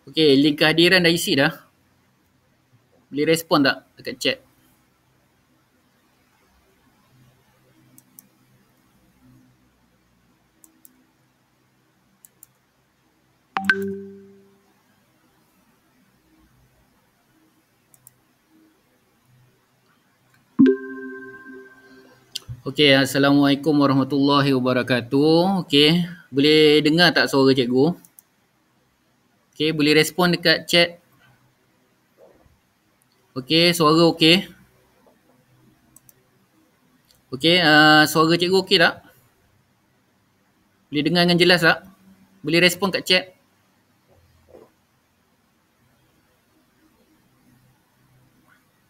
Okey, link kehadiran dah isi dah. Boleh respon tak dekat chat? Okey, Assalamualaikum warahmatullahi wabarakatuh. Okey, boleh dengar tak suara cikgu? Okey, boleh respon dekat chat? Okey, suara okey? Okey, suara cikgu okey tak? Boleh dengar dengan jelas tak? Boleh respon kat chat?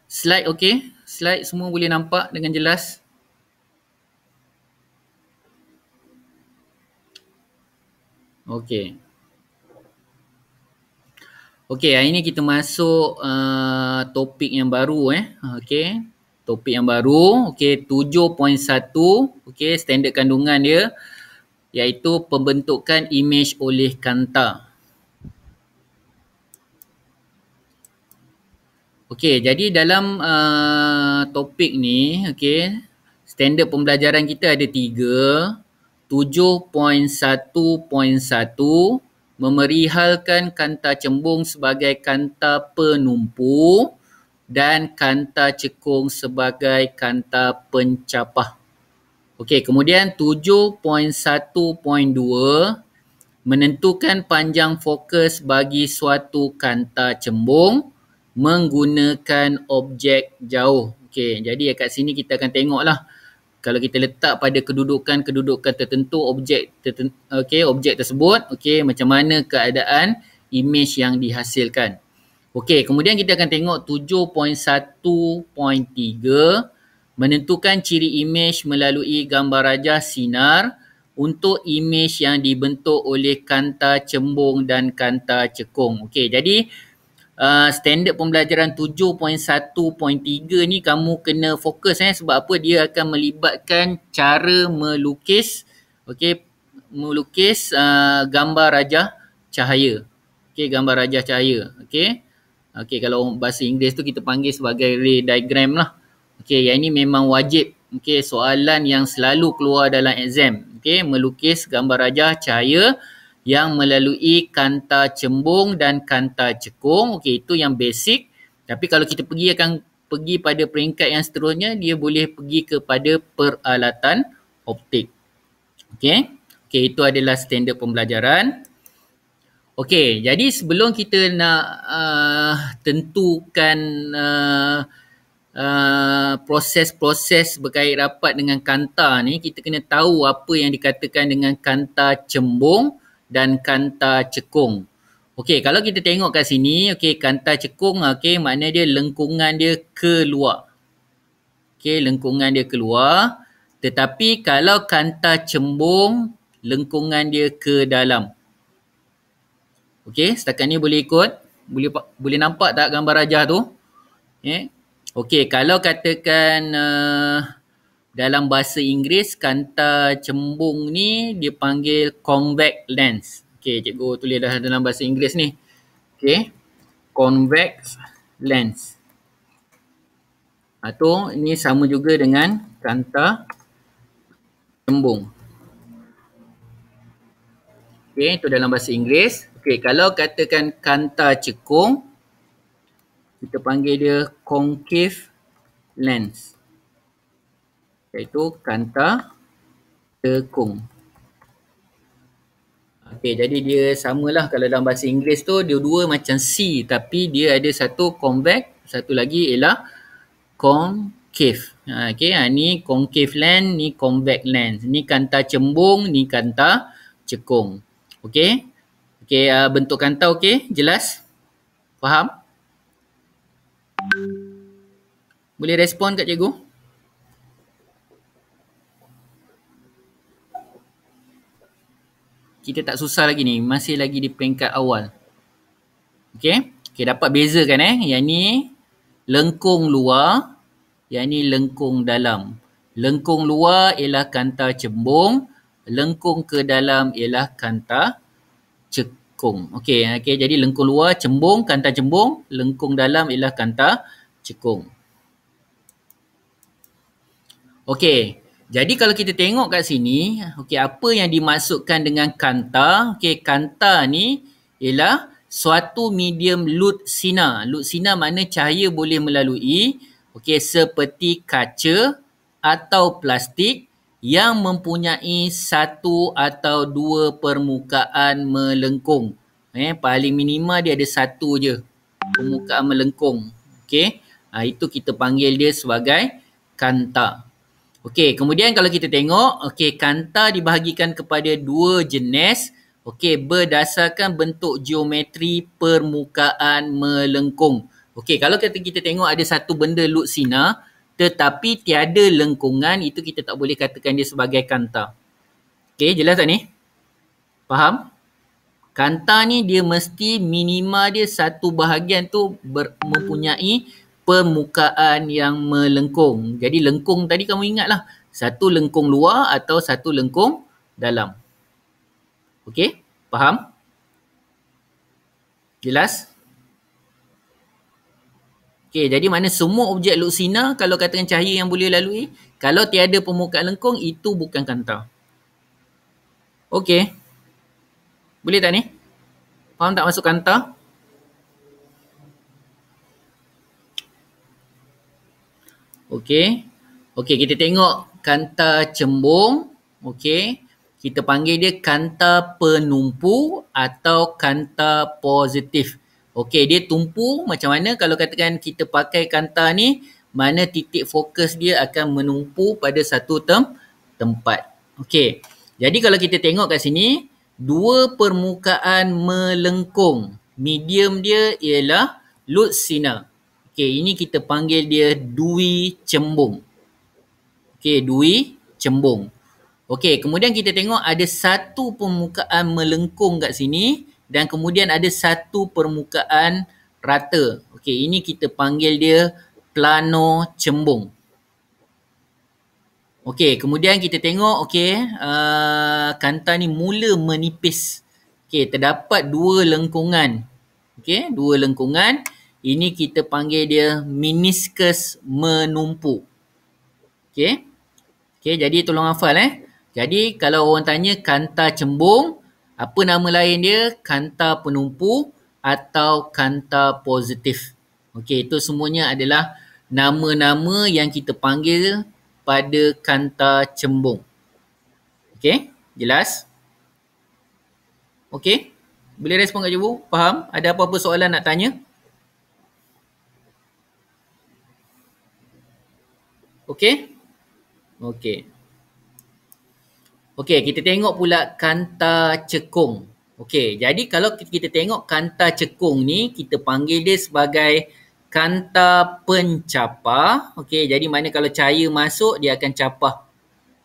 Slide okey? Slide semua boleh nampak dengan jelas? Okey. Okey, hari ni kita masuk topik yang baru Okey. Topik yang baru, okey, 7.1, okey, standard kandungan dia iaitu pembentukan imej oleh kanta. Okey, jadi dalam topik ni, okey, standard pembelajaran kita ada 3. 7.1.1 memerihalkan kanta cembung sebagai kanta penumpu dan kanta cekung sebagai kanta pencapah. Okey, kemudian 7.1.2 menentukan panjang fokus bagi suatu kanta cembung menggunakan objek jauh. Okey, jadi kat sini kita akan tengoklah kalau kita letak pada kedudukan-kedudukan tertentu objek objek tersebut, okey, macam mana keadaan imej yang dihasilkan. Okey, kemudian kita akan tengok 7.1.3 menentukan ciri imej melalui gambar rajah sinar untuk imej yang dibentuk oleh kanta cembung dan kanta cekung. Okey, jadi standard pembelajaran 7.1.3 ni kamu kena fokus sebab apa, dia akan melibatkan cara melukis, okey, melukis gambar rajah cahaya. Okey, gambar rajah cahaya. Okey. Okey, kalau bahasa Inggeris tu kita panggil sebagai ray diagram lah. Okey, yang ini memang wajib. Okey, soalan yang selalu keluar dalam exam. Okey, melukis gambar rajah cahaya yang melalui kanta cembung dan kanta cekung. Okey, itu yang basic. Tapi kalau kita akan pergi pada peringkat yang seterusnya, dia boleh pergi kepada peralatan optik. Okey. Okey, itu adalah standard pembelajaran. Okey, jadi sebelum kita nak tentukan proses-proses berkait rapat dengan kanta ni, kita kena tahu apa yang dikatakan dengan kanta cembung dan kanta cekung. Okey, kalau kita tengok kat sini, okey, kanta cekung, okey, makna dia lengkungan dia keluar. Okey, lengkungan dia keluar. Tetapi kalau kanta cembung, lengkungan dia ke dalam. Okey, setakat ni boleh ikut? Boleh nampak tak gambar rajah tu? Okey, kalau katakan dalam bahasa Inggeris, kanta cembung ni dia panggil convex lens. Okey, cikgu tulis dah dalam bahasa Inggeris ni. Okey, convex lens. Atau ini sama juga dengan kanta cembung. Okey, itu dalam bahasa Inggeris. Okey, kalau katakan kanta cekung, kita panggil dia concave lens. Iaitu kanta cekung. Okey, jadi dia samalah kalau dalam bahasa Inggeris tu, dua-dua macam C, tapi dia ada satu convex, satu lagi ialah concave. Okey, ni concave lens, ni convex lens. Ni kanta cembung, ni kanta cekung. Okey? Okey, bentuk kanta okey? Jelas? Faham? Boleh respon kat cikgu? Kita tak susah lagi ni, masih lagi di peringkat awal. Okey? Okey, dapat bezakan Yang ni lengkung luar, yang ni lengkung dalam. Lengkung luar ialah kanta cembung, lengkung ke dalam ialah kanta cekung. cekung. Okey, jadi lengkung luar cembung, kanta cembung, lengkung dalam ialah kanta cekung. Okey, jadi kalau kita tengok kat sini, okey, apa yang dimaksudkan dengan kanta? Okey, kanta ni ialah suatu medium lut sinar. Lut sinar makna cahaya boleh melalui, okey, seperti kaca atau plastik yang mempunyai satu atau dua permukaan melengkung. Paling minima dia ada satu je permukaan melengkung. Okey, itu kita panggil dia sebagai kanta. Okey, kemudian kalau kita tengok, okey, kanta dibahagikan kepada dua jenis, okey, berdasarkan bentuk geometri permukaan melengkung. Okey, kalau kita tengok ada satu benda lut sinar tetapi tiada lengkungan, itu kita tak boleh katakan dia sebagai kanta. Okey, jelas tak ni? Faham? Kanta ni dia mesti minima dia satu bahagian tu mempunyai permukaan yang melengkung. Jadi lengkung tadi kamu ingatlah, satu lengkung luar atau satu lengkung dalam. Okey? Faham? Jelas? Okey, jadi mana semua objek lut sinar kalau katakan cahaya yang boleh lalui, kalau tiada permukaan lengkung, itu bukan kanta. Okey. Boleh tak ni? Faham tak masuk kanta? Okey. Okey, kita tengok kanta cembung. Okey. Kita panggil dia kanta penumpu atau kanta positif. Okey, dia tumpu macam mana? Kalau katakan kita pakai kanta ni, mana titik fokus dia akan menumpu pada satu tempat. Okey. Jadi kalau kita tengok kat sini, dua permukaan melengkung. Medium dia ialah lut sinar. Okey, ini kita panggil dia dui cembung. Okey, dui cembung. Okey, kemudian kita tengok ada satu permukaan melengkung kat sini dan kemudian ada satu permukaan rata. Okey, ini kita panggil dia plano cembung. Okey, kemudian kita tengok, okey, kanta ni mula menipis. Okey, terdapat dua lengkungan. Okey, dua lengkungan. Ini kita panggil dia meniskus menumpu. Okey. Okey, jadi tolong hafal Jadi kalau orang tanya kanta cembung, apa nama lain dia? Kanta penumpu atau kanta positif. Okey, itu semuanya adalah nama-nama yang kita panggil pada kanta cembung. Okey, jelas? Okey, boleh respon kat cikgu? Faham? Ada apa-apa soalan nak tanya? Okey? Okey. Okey, kita tengok pula kanta cekung. Okey, jadi kalau kita tengok kanta cekung ni, kita panggil dia sebagai kanta pencapar. Okey, jadi mana kalau cahaya masuk, dia akan capar.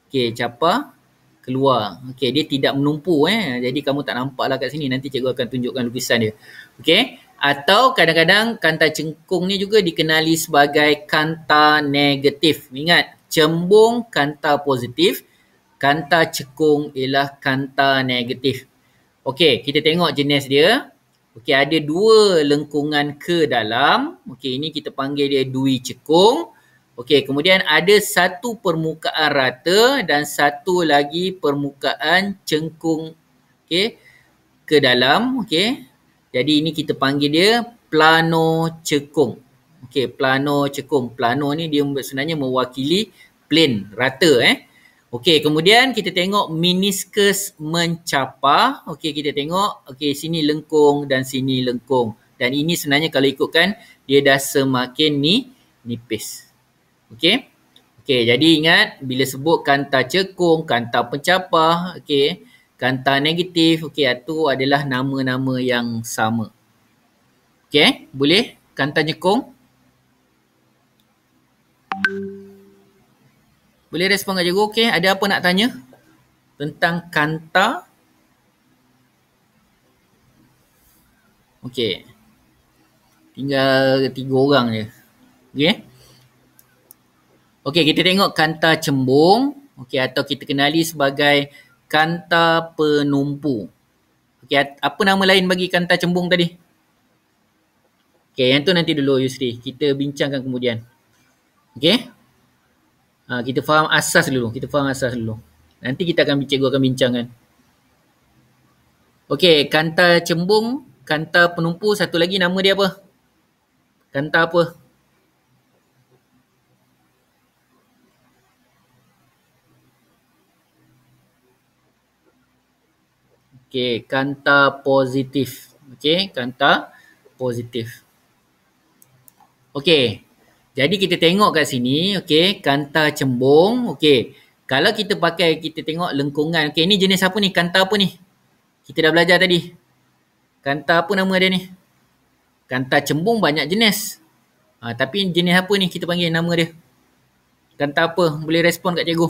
Okey, capar keluar. Okey, dia tidak menumpu Jadi kamu tak nampak lah kat sini, nanti cikgu akan tunjukkan lukisan dia. Okey, atau kadang-kadang kanta cekung ni juga dikenali sebagai kanta negatif. Ingat, cembung kanta positif, kanta cekung ialah kanta negatif. Okey, kita tengok jenis dia. Okey, ada dua lengkungan ke dalam. Okey, ini kita panggil dia dui cekung. Okey, kemudian ada satu permukaan rata dan satu lagi permukaan cengkung, okey, ke dalam. Okey, jadi ini kita panggil dia plano cekung. Okey, plano cekung. Plano ni dia sebenarnya mewakili plane, rata Okey, kemudian kita tengok meniskus mencapar. Okey, kita tengok, okey, sini lengkung dan sini lengkung. Dan ini sebenarnya kalau ikutkan, dia dah semakin nipis. Okey. Okey, jadi ingat bila sebut kanta cekung, kanta pencapar, okey, kanta negatif, okey, itu adalah nama-nama yang sama. Okey, boleh kanta cekung? Boleh respon kat cikgu? Okey, ada apa nak tanya tentang kanta? Okey. Tinggal 3 orang je. Okey. Okey, kita tengok kanta cembung. Okey, atau kita kenali sebagai kanta penumpu. Okey, apa nama lain bagi kanta cembung tadi? Okey, yang tu nanti dulu Yusri. Kita bincangkan kemudian. Okey? Kita faham asas dulu. Nanti kita akan cikgu akan bincangkan. Okey, kanta cembung, kanta penumpu, satu lagi nama dia apa? Kanta apa? Okey, kanta positif. Okey, kanta positif. Okey. Jadi kita tengok kat sini, okey, kanta cembung, okey. Kalau kita tengok lengkungan, okey, ni jenis apa ni? Kanta apa ni? Kita dah belajar tadi. Kanta apa nama dia ni? Kanta cembung banyak jenis. Tapi jenis apa ni kita panggil nama dia? Kanta apa? Boleh respon kat cikgu.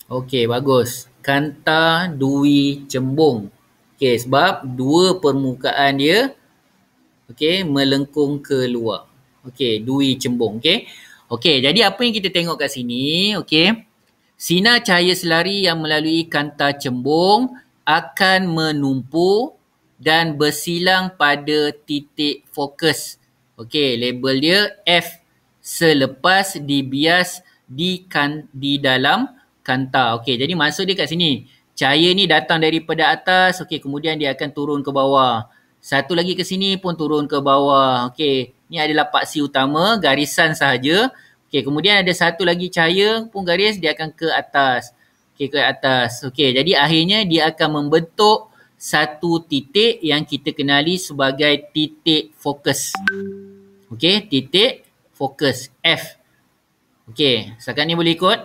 Okey, bagus. Kanta dui cembung. Okey, sebab dua permukaan dia melengkung ke luar. Okey, dui cembung. Okey, jadi apa yang kita tengok kat sini? Okey. Sinar cahaya selari yang melalui kanta cembung akan menumpu dan bersilang pada titik fokus. Okey, label dia F selepas dibias di dalam kanta. Okey, jadi maksud dia kat sini. Cahaya ni datang daripada atas, okey, kemudian dia akan turun ke bawah. Satu lagi ke sini pun turun ke bawah. Okey, ni adalah paksi utama, garisan sahaja. Okey, kemudian ada satu lagi cahaya pun garis, dia akan ke atas. Okey, ke atas. Okey, jadi akhirnya dia akan membentuk satu titik yang kita kenali sebagai titik fokus. Okey, titik fokus F. Okey, setakat ni boleh ikut?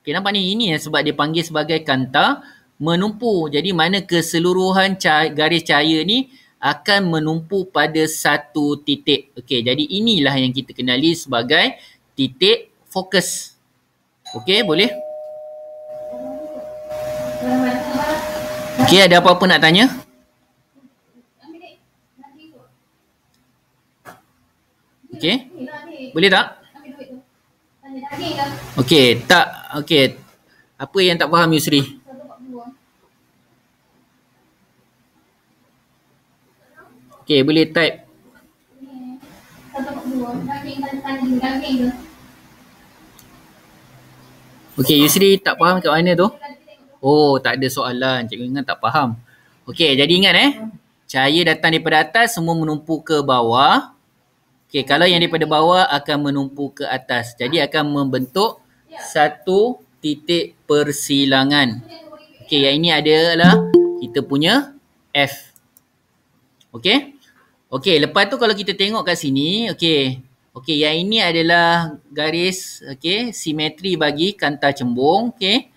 Okey, nampak ni? Ini sebab dia panggil sebagai kanta menumpu. Jadi mana keseluruhan garis cahaya ni akan menumpu pada satu titik. Okey, jadi inilah yang kita kenali sebagai titik fokus. Okey, boleh? Okey, ada apa-apa nak tanya? Okey, boleh tak? Okey, tak. Okey, apa yang tak faham Yusri? Okey, boleh type. Okey, Yusri tak faham kat mana tu? Oh, tak ada soalan. Cikgu ingat tak faham. Okey, jadi ingat cahaya datang daripada atas semua menumpu ke bawah. Okey, kalau yang daripada bawah akan menumpu ke atas. Jadi akan membentuk satu titik persilangan. Okey, yang ini adalah kita punya F. Okey? Okey, lepas tu kalau kita tengok kat sini, okey. Okey, yang ini adalah garis simetri bagi kanta cembung, okey.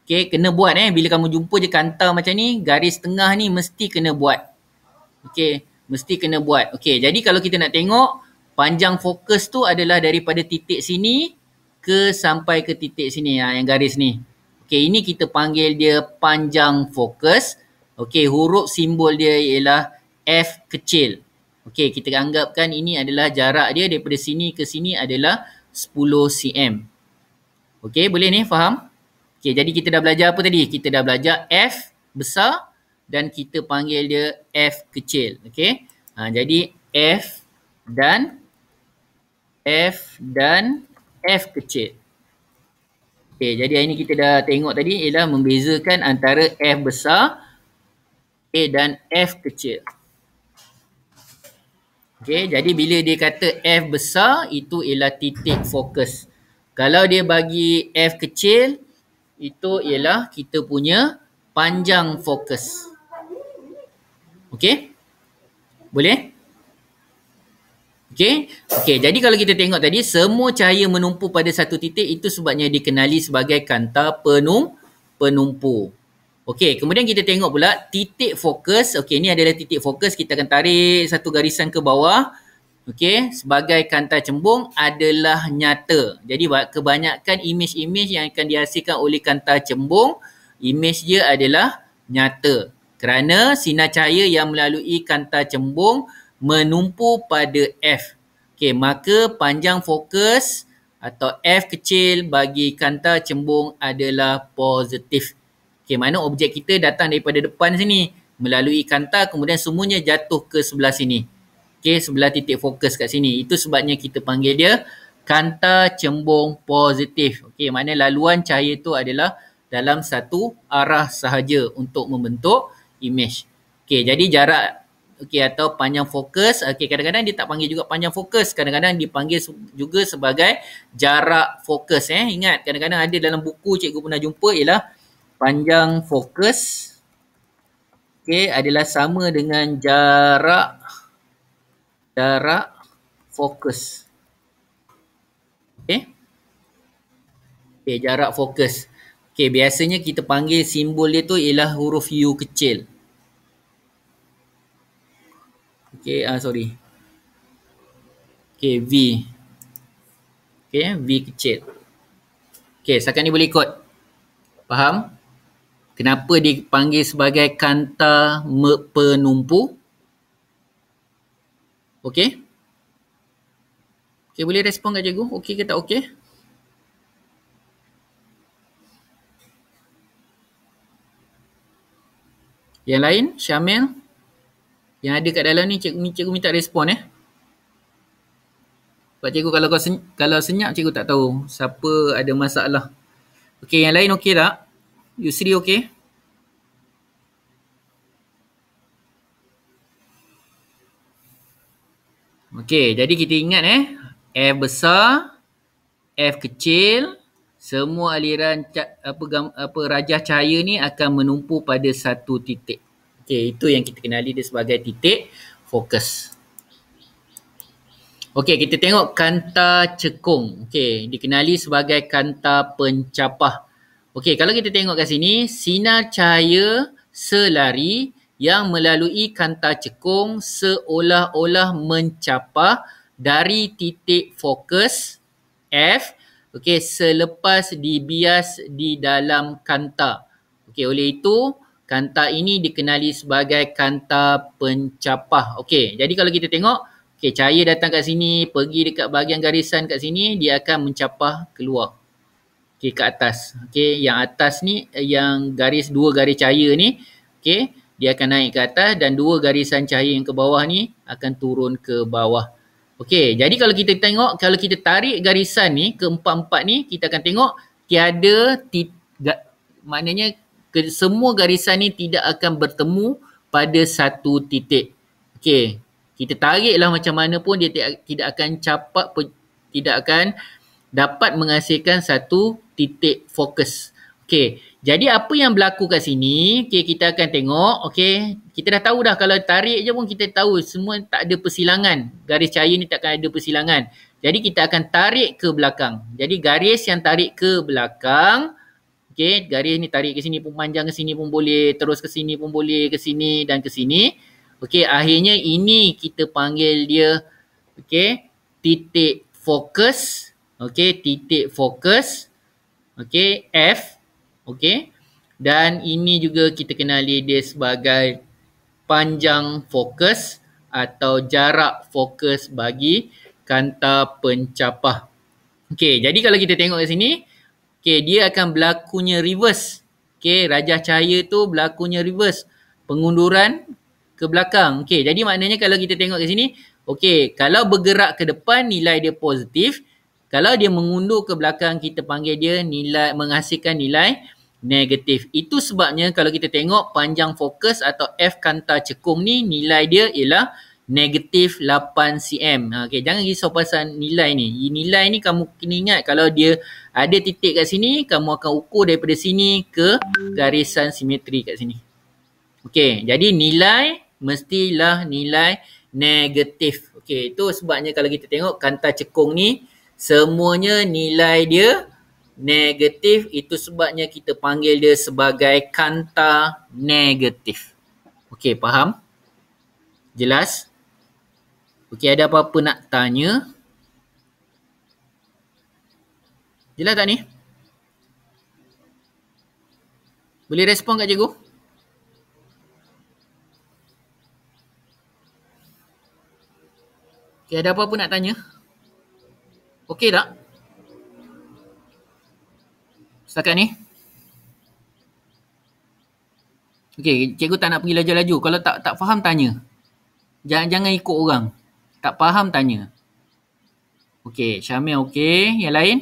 Okey, kena buat bila kamu jumpa je kanta macam ni, garis tengah ni mesti kena buat. Okey, mesti kena buat. Okey, jadi kalau kita nak tengok panjang fokus tu adalah daripada titik sini sampai ke titik sini, yang garis ni. Okey, ini kita panggil dia panjang fokus. Okey, huruf simbol dia ialah F kecil. Okey, kita anggapkan ini adalah jarak dia daripada sini ke sini adalah 10 cm. Okey, boleh ni faham? Okey, jadi kita dah belajar apa tadi? Kita dah belajar F besar dan kita panggil dia F kecil. Okey. Jadi F dan F kecil. Okey, jadi ini kita dah tengok tadi ialah membezakan antara F besar dan F kecil. Okey, jadi bila dia kata F besar, itu ialah titik fokus. Kalau dia bagi F kecil, itu ialah kita punya panjang fokus. Okey? Boleh? Okey? Okey, jadi kalau kita tengok tadi, semua cahaya menumpu pada satu titik, itu sebabnya dikenali sebagai kanta penumpu. Okey, kemudian kita tengok pula titik fokus. Okey, ini adalah titik fokus. Kita akan tarik satu garisan ke bawah. Okey, sebagai kanta cembung adalah nyata. Jadi kebanyakan imej-imej yang akan dihasilkan oleh kanta cembung, imej dia adalah nyata. Kerana sinar cahaya yang melalui kanta cembung menumpu pada F. Okey, maka panjang fokus atau F kecil bagi kanta cembung adalah positif. Okey, mana objek kita datang daripada depan sini melalui kanta, kemudian semuanya jatuh ke sebelah sini. Okey, sebelah titik fokus kat sini. Itu sebabnya kita panggil dia kanta cembung positif. Okey, mana laluan cahaya itu adalah dalam satu arah sahaja untuk membentuk image. Okey, jadi jarak atau panjang fokus. Okey, kadang-kadang dia tak panggil juga panjang fokus. Kadang-kadang dipanggil juga sebagai jarak fokus. Ingat, kadang-kadang ada dalam buku cikgu pernah jumpa ialah panjang fokus adalah sama dengan jarak fokus. Jarak fokus. Biasanya kita panggil simbol dia tu ialah huruf U kecil. Sorry. V. V kecil. Setakat ni boleh ikut. Faham? Kenapa dipanggil sebagai kanta penumpu? Okey, boleh respon kat cikgu? Okey ke tak okey? Yang lain, Syamil? Yang ada kat dalam ni, cikgu minta respon Sebab cikgu kalau senyap, cikgu tak tahu siapa ada masalah. Okey, yang lain okey tak? Yusri okey? Okey, jadi kita ingat F besar, F kecil, semua aliran rajah cahaya ni akan menumpu pada satu titik. Okey, itu yang kita kenali dia sebagai titik fokus. Okey, kita tengok kanta cekung. Okey, dikenali sebagai kanta pencapah. Okey, kalau kita tengok kat sini, sinar cahaya selari yang melalui kanta cekung seolah-olah mencapah dari titik fokus F, selepas dibias di dalam kanta. Oleh itu, kanta ini dikenali sebagai kanta pencapah. Jadi kalau kita tengok, cahaya datang kat sini, pergi dekat bahagian garisan kat sini, dia akan mencapah keluar. Ke atas. Yang atas ni, yang dua garis cahaya ni, dia akan naik ke atas dan dua garisan cahaya yang ke bawah ni akan turun ke bawah. Jadi kalau kita tengok, kalau kita tarik garisan ni, keempat-empat ni, kita akan tengok maknanya semua garisan ni tidak akan bertemu pada satu titik. Kita tariklah macam mana pun dia tidak akan tidak akan dapat menghasilkan satu titik fokus. Jadi apa yang berlaku kat sini, kita akan tengok, kita dah tahu dah kalau tarik je pun kita tahu semua tak ada persilangan. Garis cahaya ni takkan ada persilangan. Jadi kita akan tarik ke belakang. Jadi garis yang tarik ke belakang, garis ni tarik ke sini pun panjang ke sini pun boleh, terus ke sini pun boleh, ke sini dan ke sini. Akhirnya ini kita panggil dia titik fokus. Titik fokus. F. Dan ini juga kita kenali dia sebagai panjang fokus atau jarak fokus bagi kanta pencapah. Jadi kalau kita tengok kat sini, dia akan berlakunya reverse. Rajah cahaya tu berlakunya reverse. Pengunduran ke belakang. Jadi maknanya kalau kita tengok kat sini, kalau bergerak ke depan nilai dia positif. Kalau dia mengundur ke belakang, kita panggil dia menghasilkan nilai negatif. Itu sebabnya kalau kita tengok panjang fokus atau F kanta cekung ni, nilai dia ialah negatif 8 cm. Jangan risau pasal nilai ni. Nilai ni kamu kena ingat kalau dia ada titik kat sini, kamu akan ukur daripada sini ke garisan simetri kat sini. Jadi nilai mestilah nilai negatif. Itu sebabnya kalau kita tengok kanta cekung ni, semuanya nilai dia negatif. Itu sebabnya kita panggil dia sebagai kanta negatif. Faham? Jelas? Ada apa-apa nak tanya? Jelas tak ni? Boleh respon kat cikgu? Ada apa-apa nak tanya? Okey tak? Setakat ni? Okey, cikgu tak nak pergi laju-laju. Kalau tak faham tanya. Jangan ikut orang. Tak faham tanya. Okey, Syamil okey. Yang lain?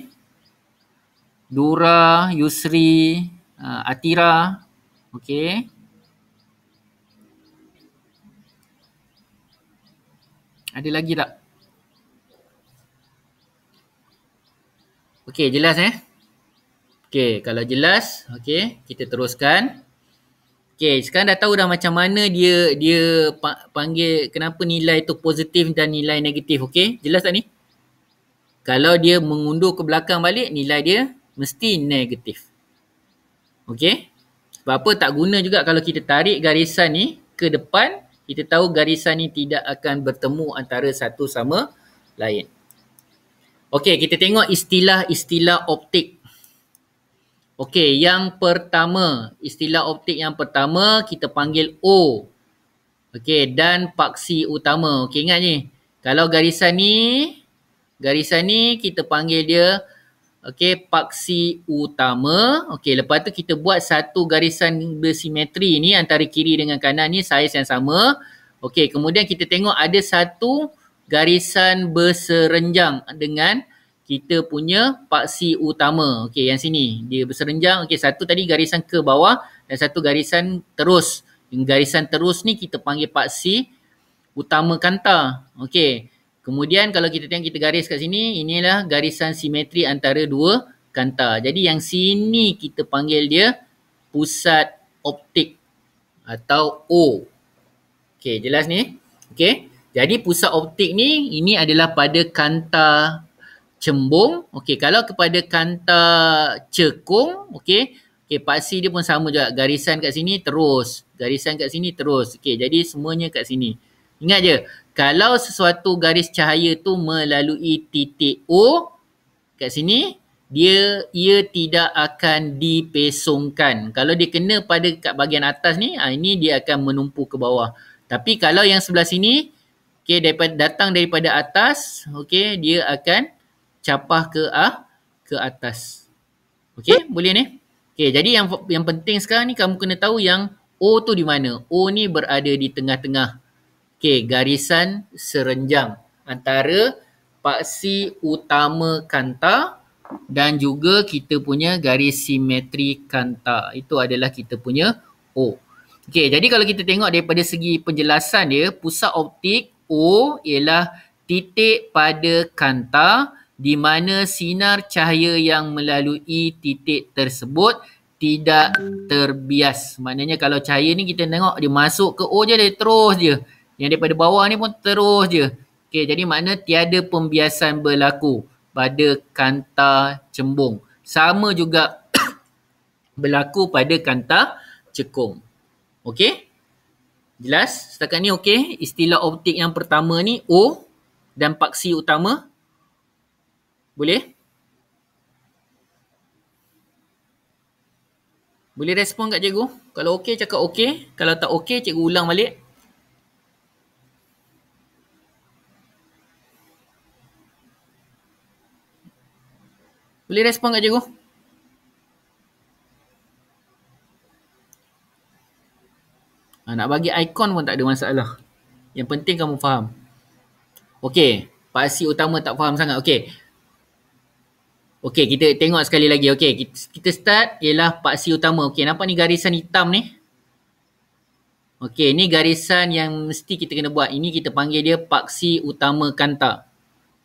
Dura, Yusri, Atira. Okey. Ada lagi tak? Okey, jelas Okey, kalau jelas, okey, kita teruskan. Okey, sekarang dah tahu dah macam mana dia panggil kenapa nilai tu positif dan nilai negatif. Okey, jelas tak ni? Kalau dia mengundur ke belakang balik, nilai dia mesti negatif. Okey? Sebab apa tak guna juga kalau kita tarik garisan ni ke depan, kita tahu garisan ni tidak akan bertemu antara satu sama lain. Okey, kita tengok istilah-istilah optik. Okey, yang pertama, istilah optik yang pertama kita panggil O. Okey, dan paksi utama. Okey, ingat ni. Kalau garisan ni kita panggil dia paksi utama. Okey, lepas tu kita buat satu garisan bersimetri ni antara kiri dengan kanan ni saiz yang sama. Okey, kemudian kita tengok ada satu garisan berserenjang dengan kita punya paksi utama. Okey, yang sini dia berserenjang. Okey, satu tadi garisan ke bawah dan satu garisan terus. Garisan terus ni kita panggil paksi utama kanta. Okey. Kemudian kalau kita tengok kita garis kat sini, inilah garisan simetri antara dua kanta. Jadi yang sini kita panggil dia pusat optik atau O. Okey, jelas ni? Okey. Jadi pusat optik ni, ini adalah pada kanta cembung. Okey, kalau kepada kanta cekung, okey, paksi dia pun sama juga. Garisan kat sini terus, garisan kat sini terus. Okey, jadi semuanya kat sini. Ingat je, kalau sesuatu garis cahaya tu melalui titik O kat sini, ia tidak akan dipesongkan. Kalau dia kena pada kat bahagian atas ni, ini dia akan menumpu ke bawah. Tapi kalau yang sebelah sini, datang daripada atas, dia akan capah ke atas. Okey, boleh ni? Okey, jadi yang penting sekarang ni kamu kena tahu yang O tu di mana. O ni berada di tengah-tengah. Okey, garisan serenjang antara paksi utama kanta dan juga kita punya garis simetri kanta. Itu adalah kita punya O. Okey, jadi kalau kita tengok daripada segi penjelasan dia, pusat optik O ialah titik pada kanta di mana sinar cahaya yang melalui titik tersebut tidak terbias. Maknanya kalau cahaya ni kita tengok dia masuk ke O je, dia terus je. Yang daripada bawah ni pun terus je. Okey, jadi makna tiada pembiasan berlaku pada kanta cembung. Sama juga berlaku pada kanta cekung. Okey? Jelas? Setakat ni okey? Istilah optik yang pertama ni O dan paksi utama. Boleh? Boleh respon kat cikgu? Kalau okey cakap okey. Kalau tak okey cikgu ulang balik. Boleh respon kat cikgu? Nak bagi ikon pun tak ada masalah. Yang penting kamu faham. Okey, paksi utama tak faham sangat. Okey. Okey, kita tengok sekali lagi. Okey, kita start ialah paksi utama. Okey, nampak ni garisan hitam ni? Okey, ni garisan yang mesti kita kena buat. Ini kita panggil dia paksi utama kanta.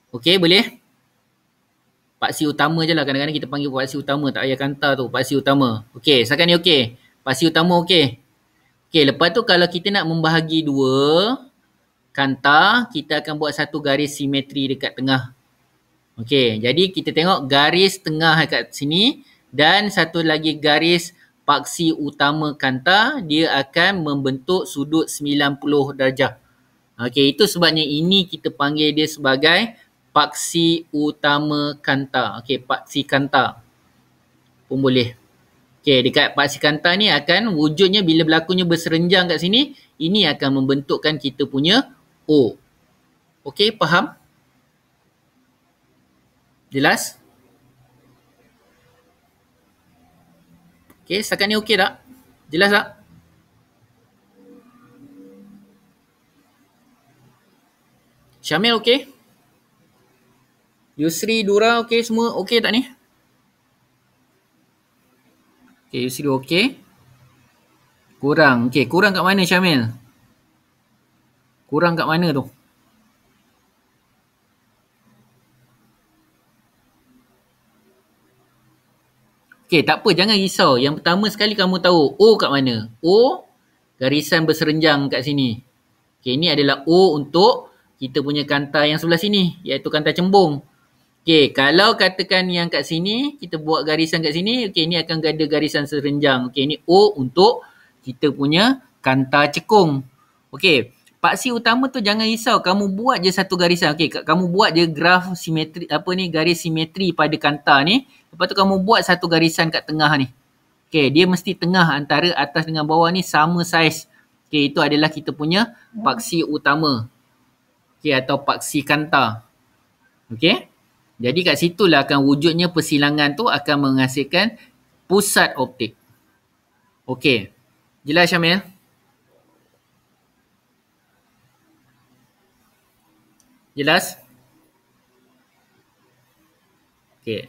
Okey, boleh? Paksi utama je lah. Kadang-kadang kita panggil paksi utama. Tak payah kanta tu. Paksi utama. Okey, setakat ni okey. Paksi utama okey. Okey, lepas tu kalau kita nak membahagi dua kanta, kita akan buat satu garis simetri dekat tengah. Okey, jadi kita tengok garis tengah dekat sini dan satu lagi garis paksi utama kanta, dia akan membentuk sudut 90 darjah. Okey, itu sebabnya ini kita panggil dia sebagai paksi utama kanta. Okey, paksi kanta pun boleh. Okey, dekat paksi kanta ni akan wujudnya bila berlakunya berserenjang kat sini, ini akan membentukkan kita punya O. Okey, faham? Jelas? Okey, setakat ni okey tak? Jelas tak? Syamil okey? Yusri, Dura okey semua? Okey tak ni? Okey, Yusri okey. Kurang. Okey, kurang kat mana Syamil? Kurang kat mana tu? Okey, tak apa, jangan risau. Yang pertama sekali kamu tahu O kat mana? O, garisan berserenjang kat sini. Okey, ini adalah O untuk kita punya kanta yang sebelah sini, iaitu kanta cembung. Okey, kalau katakan yang kat sini, kita buat garisan kat sini, okey, ini akan ada garisan serenjang. Okey, ini O untuk kita punya kanta cekung. Okey, paksi utama tu jangan risau, kamu buat je satu garisan. Okey, kamu buat je graf simetri, garis simetri pada kanta ni. Lepas tu kamu buat satu garisan kat tengah ni. Okey, dia mesti tengah antara atas dengan bawah ni sama saiz. Okey, itu adalah kita punya paksi utama. Okey, atau paksi kanta. Okey. Jadi kat situlah akan wujudnya persilangan tu akan menghasilkan pusat optik. Okey. Jelas Syamil? Jelas? Okey.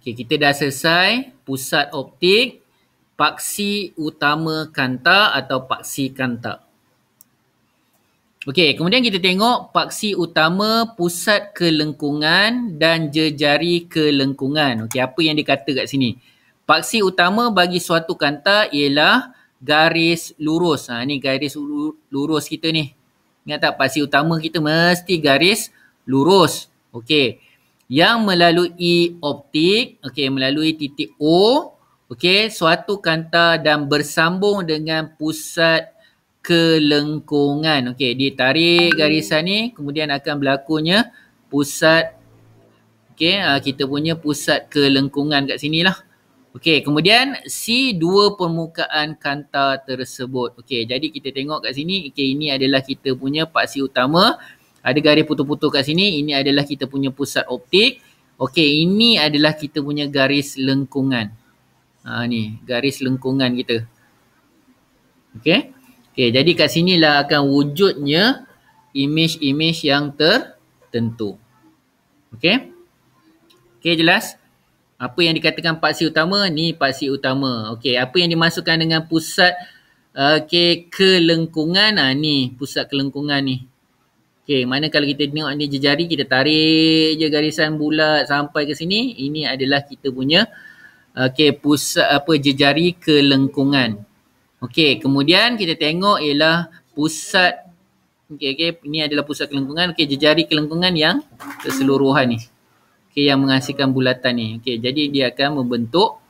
Okey, kita dah selesai pusat optik, paksi utama kanta atau paksi kanta. Okey, kemudian kita tengok paksi utama pusat kelengkungan dan jejari kelengkungan. Okey, apa yang dikata kat sini? Paksi utama bagi suatu kanta ialah garis lurus. Ni garis lurus kita ni. Ingat tak, paksi utama kita mesti garis lurus. Okey. Yang melalui optik, okey, melalui titik O, okey, suatu kanta dan bersambung dengan pusat kelengkungan. Okey, ditarik garisan ni, kemudian akan berlakunya pusat, okey, kita punya pusat kelengkungan kat sini lah. Okey, kemudian C dua permukaan kanta tersebut. Okey, jadi kita tengok kat sini, okey, ini adalah kita punya paksi utama. Ada garis putus-putus kat sini, ini adalah kita punya pusat optik. Okey, ini adalah kita punya garis lengkungan. Ni, garis lengkungan kita. Okey. Okey, jadi kat sinilah akan wujudnya imej-imej yang tertentu. Okey. Okey, jelas? Apa yang dikatakan paksi utama? Ni paksi utama. Okey, apa yang dimasukkan dengan pusat kelengkungan? Ni pusat kelengkungan ni. Okey, mana kalau kita tengok ni jejari, kita tarik je garisan bulat sampai ke sini. Ini adalah kita punya pusat jejari kelengkungan. Okey, kemudian kita tengok ialah pusat, okey, ini adalah pusat kelengkungan. Okey, jejari kelengkungan yang keseluruhan ni. Okey, yang menghasilkan bulatan ni. Okey, jadi dia akan membentuk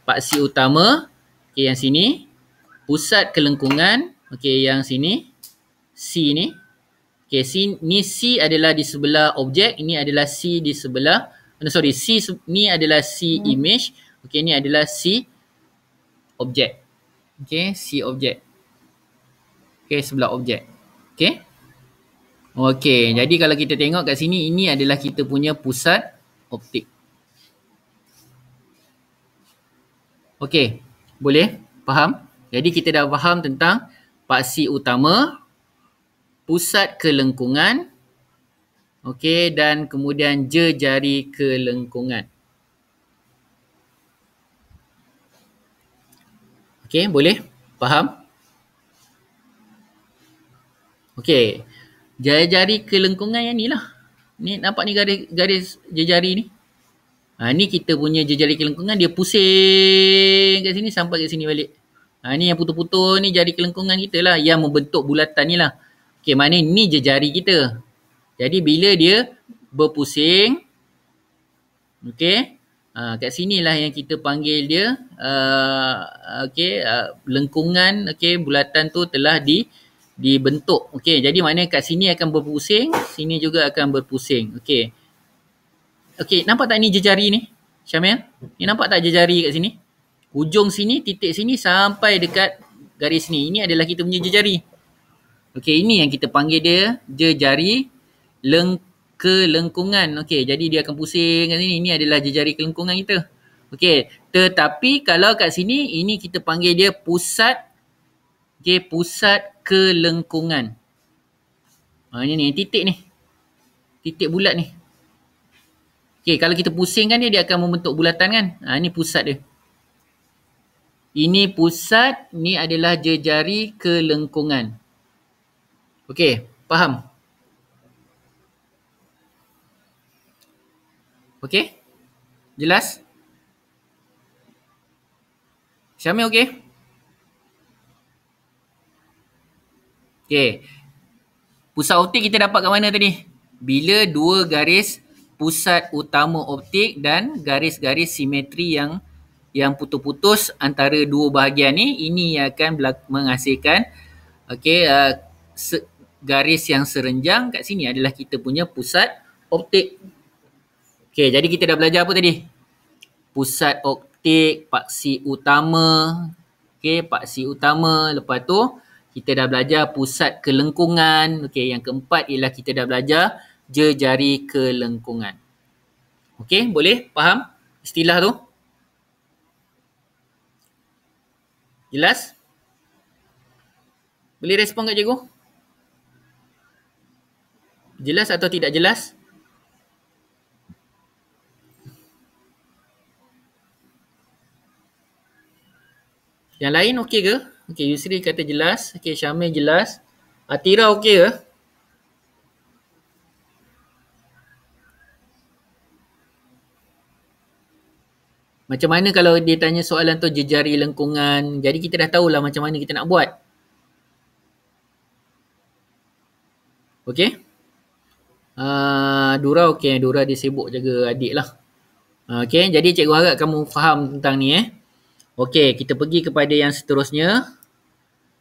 paksi utama. Okey, yang sini pusat kelengkungan. Okey, yang sini C ni. Okey, ni C adalah di sebelah objek, ini adalah C di sebelah, C ni adalah C image. Okey, ni adalah C objek. Okey, C objek. Okey, sebelah objek. Okey. Okey, jadi kalau kita tengok kat sini, ini adalah kita punya pusat optik. Okey, boleh? Faham? Jadi kita dah faham tentang paksi utama, pusat kelengkungan, okey, dan kemudian jejari kelengkungan. Okey, boleh? Faham? Okey, jejari kelengkungan yang ni lah. Ni nampak ni garis jejari ni. Ni kita punya jejari kelengkungan, dia pusing kat sini sampai kat sini balik. Ni yang putus-putus ni jari kelengkungan kita lah, yang membentuk bulatan ni lah. Okey, mana ni jejari kita. Jadi bila dia berpusing, okey, kat sini lah yang kita panggil dia, lengkungan, okey, bulatan tu telah dibentuk. Okey, jadi maknanya kat sini akan berpusing, sini juga akan berpusing. Okey. Okey, nampak tak ni jejari ni? Syamil? Ni nampak tak jejari kat sini? Hujung sini, titik sini sampai dekat garis ni. Ini adalah kita punya jejari. Okey, ini yang kita panggil dia jejari kelengkungan. Okey, jadi dia akan pusing kat sini. Ini adalah jejari kelengkungan kita. Okey, tetapi kalau kat sini, ini kita panggil dia pusat, okey, pusat kelengkungan. Ini ni, titik ni. Titik bulat ni. Okey, kalau kita pusingkan dia akan membentuk bulatan kan. Ini pusat dia. Ini pusat, ni adalah jejari kelengkungan. Okey, faham? Okey? Jelas? Syamil okey? Okey. Pusat optik kita dapat kat mana tadi? Bila dua garis pusat utama optik dan garis-garis simetri yang putus-putus antara dua bahagian ni, ini yang akan menghasilkan garis yang serenjang. Kat sini adalah kita punya pusat optik. Okey, jadi kita dah belajar apa tadi? Pusat optik, paksi utama. Okey, paksi utama. Lepas tu kita dah belajar pusat kelengkungan. Okey, yang keempat ialah kita dah belajar jejari kelengkungan. Okey, boleh faham istilah tu? Jelas? Boleh respon kat cikgu? Jelas atau tidak jelas? Yang lain okey ke? Okey, Yusri kata jelas. Okey, Syamil jelas. Atira okey ke? Macam mana kalau dia tanya soalan tu jejari lengkungan? Jadi kita dah tahulah macam mana kita nak buat. Okey? Dura okey. Dura dia sibuk jaga adik lah. Okey, jadi cikgu harap kamu faham tentang ni Okey, kita pergi kepada yang seterusnya.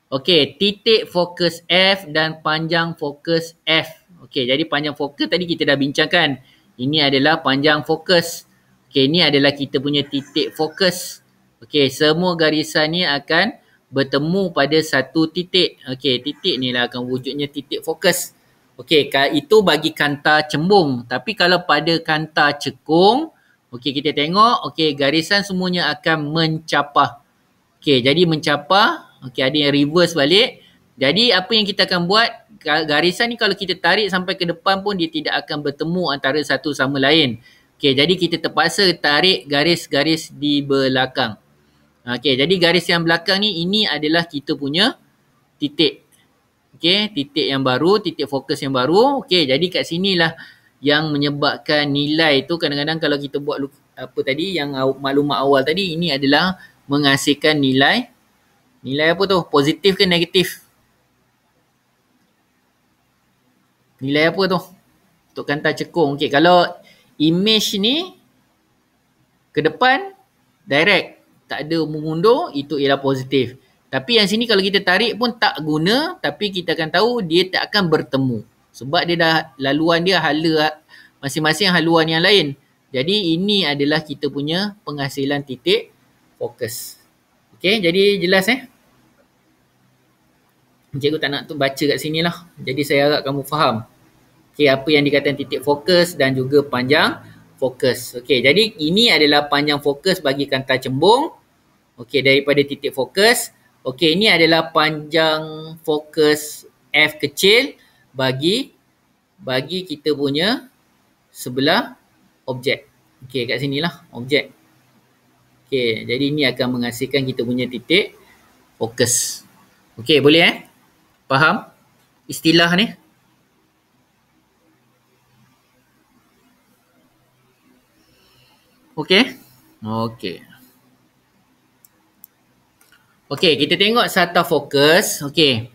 Okey, titik fokus F dan panjang fokus F. Okey, jadi panjang fokus tadi kita dah bincangkan. Ini adalah panjang fokus. Okey, ini adalah kita punya titik fokus. Okey, semua garisan ni akan bertemu pada satu titik. Okey, titik ni lah akan wujudnya titik fokus. Okey, itu bagi kanta cembung. Tapi kalau pada kanta cekung, okey, kita tengok, okey, garisan semuanya akan mencapah. Okey, jadi mencapah. Okey, ada yang reverse balik. Jadi, apa yang kita akan buat, garisan ni kalau kita tarik sampai ke depan pun, dia tidak akan bertemu antara satu sama lain. Okey, jadi kita terpaksa tarik garis-garis di belakang. Okey, jadi garis yang belakang ni, ini adalah kita punya titik. Okey, titik yang baru, titik fokus yang baru. Okey, jadi kat sinilah yang menyebabkan nilai tu kadang-kadang kalau kita buat apa tadi yang maklumat awal tadi, ini adalah menghasilkan nilai apa tu? Positif ke negatif? Nilai apa tu? Untuk kanta cekung. Okey, kalau image ni ke depan direct, tak ada mengundur, itu ialah positif. Tapi yang sini kalau kita tarik pun tak guna, tapi kita akan tahu dia tak akan bertemu. Sebab dia dah laluan dia hala masing-masing haluan yang lain. Jadi ini adalah kita punya penghasilan titik fokus. Okey, jadi jelas Cikgu tak nak tu baca kat sini lah. Jadi saya harap kamu faham. Okey, apa yang dikatakan titik fokus dan juga panjang fokus. Okey, jadi ini adalah panjang fokus bagi kanta cembung. Okey, daripada titik fokus. Okey, ini adalah panjang fokus F kecil bagi kita punya sebelah objek. Okey, kat sinilah objek. Okey, jadi ini akan menghasilkan kita punya titik fokus. Okey, boleh faham istilah ni? Okey? Okey. Okey, kita tengok sata fokus. Okey.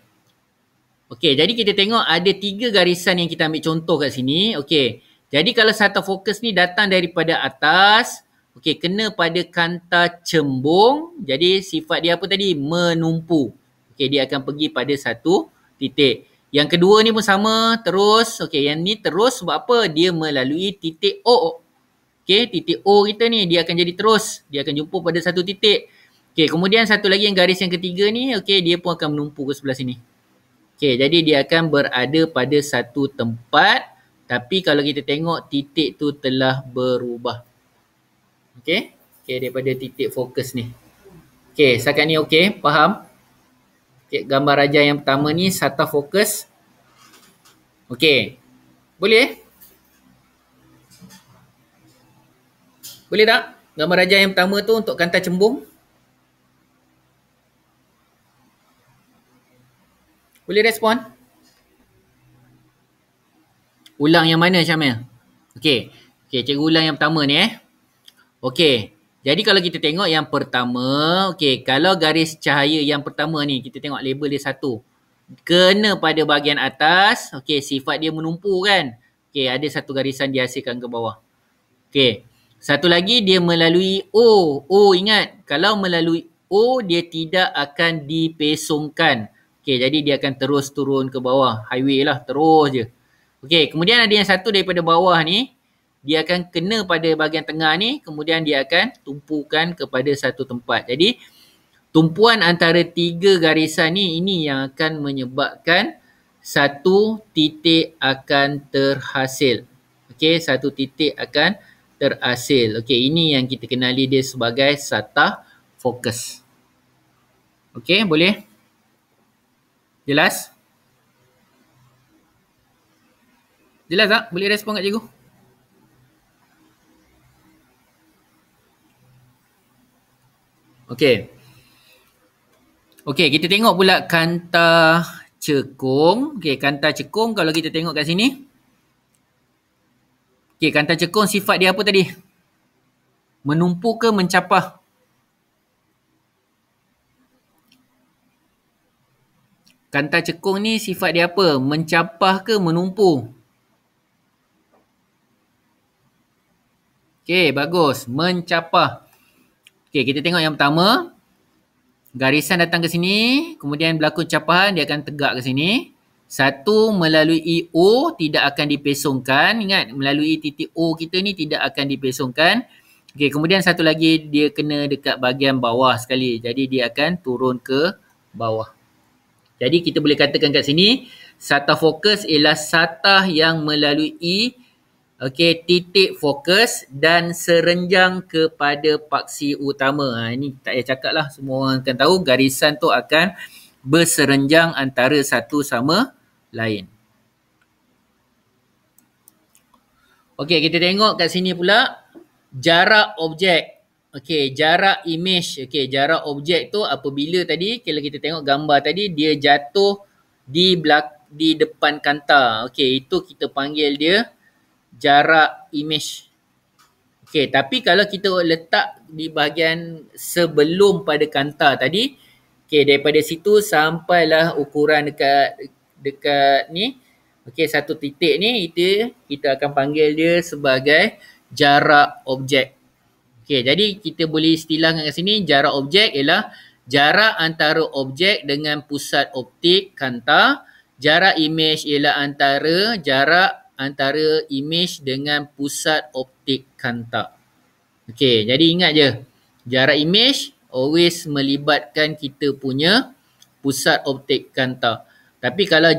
Okey, jadi kita tengok ada 3 garisan yang kita ambil contoh kat sini. Okey. Jadi kalau sata fokus ni datang daripada atas, okey, kena pada kanta cembung. Jadi sifat dia apa tadi? Menumpu. Okey, dia akan pergi pada satu titik. Yang kedua ni pun sama, terus. Okey, yang ni terus sebab apa? Dia melalui titik O. Okey, titik O kita ni dia akan jadi terus. Dia akan jumpa pada satu titik. Okey, kemudian satu lagi yang garis yang ketiga ni, okey, dia pun akan menumpu ke sebelah sini. Okey, jadi dia akan berada pada satu tempat Tapi kalau kita tengok titik tu telah berubah. Okey? Okey, daripada titik fokus ni. Okey, setakat ni okey, faham? Okay, gambar raja yang pertama ni sata fokus. Okey. Boleh? Boleh tak? Gambar raja yang pertama tu untuk kanta cembung. Boleh respon? Ulang yang mana Syamil? Okey. Okey, cikgu ulang yang pertama ni Okey. Jadi kalau kita tengok yang pertama, okey, kalau garis cahaya yang pertama ni, kita tengok label dia 1. Kena pada bahagian atas, okey, sifat dia menumpu kan. Okey, ada satu garisan dihasilkan ke bawah. Okey. Satu lagi dia melalui O. O ingat, kalau melalui O dia tidak akan dipesongkan. Okey, jadi dia akan terus turun ke bawah. Highway lah, terus je. Okey, kemudian ada yang satu daripada bawah ni, dia akan kena pada bahagian tengah ni, kemudian dia akan tumpukan kepada satu tempat. Jadi, tumpuan antara 3 garisan ni, ini yang akan menyebabkan satu titik akan terhasil. Okey, satu titik akan terhasil. Okey, ini yang kita kenali dia sebagai sata fokus. Okey, boleh? Jelas? Jelas tak? Boleh respon kat cikgu? Okey. Okey, kita tengok pula kanta cekung. Okey, kanta cekung kalau kita tengok kat sini. Okey, kanta cekung sifat dia apa tadi? Menumpu ke mencapah? Kanta cekung ni sifat dia apa? Mencapah ke menumpu? Okey, bagus. Mencapah. Okey, kita tengok yang pertama. Garisan datang ke sini, kemudian berlaku capahan, dia akan tegak ke sini. Satu, melalui O tidak akan dipesongkan. Ingat, melalui titik O kita ni tidak akan dipesongkan. Okey, kemudian satu lagi dia kena dekat bahagian bawah sekali. Jadi dia akan turun ke bawah. Jadi kita boleh katakan kat sini, sata fokus ialah sata yang melalui titik fokus dan serenjang kepada paksi utama. Ini tak payah cakap lah, semua orang akan tahu garisan tu akan berserenjang antara satu sama lain. Okey, kita tengok kat sini pula jarak objek. Okey, jarak image. Okey, jarak objek tu apabila tadi kalau kita tengok gambar tadi dia jatuh di depan kanta. Okey, itu kita panggil dia jarak image. Okey, tapi kalau kita letak di bahagian sebelum pada kanta tadi, okey, daripada situ sampailah ukuran dekat ni. Okey, satu titik ni itu kita akan panggil dia sebagai jarak objek. Okey, jadi kita boleh istilahkan kat sini jarak objek ialah jarak antara objek dengan pusat optik kanta. Jarak image ialah jarak antara image dengan pusat optik kanta. Okey, jadi ingat je, jarak image always melibatkan kita punya pusat optik kanta. Tapi kalau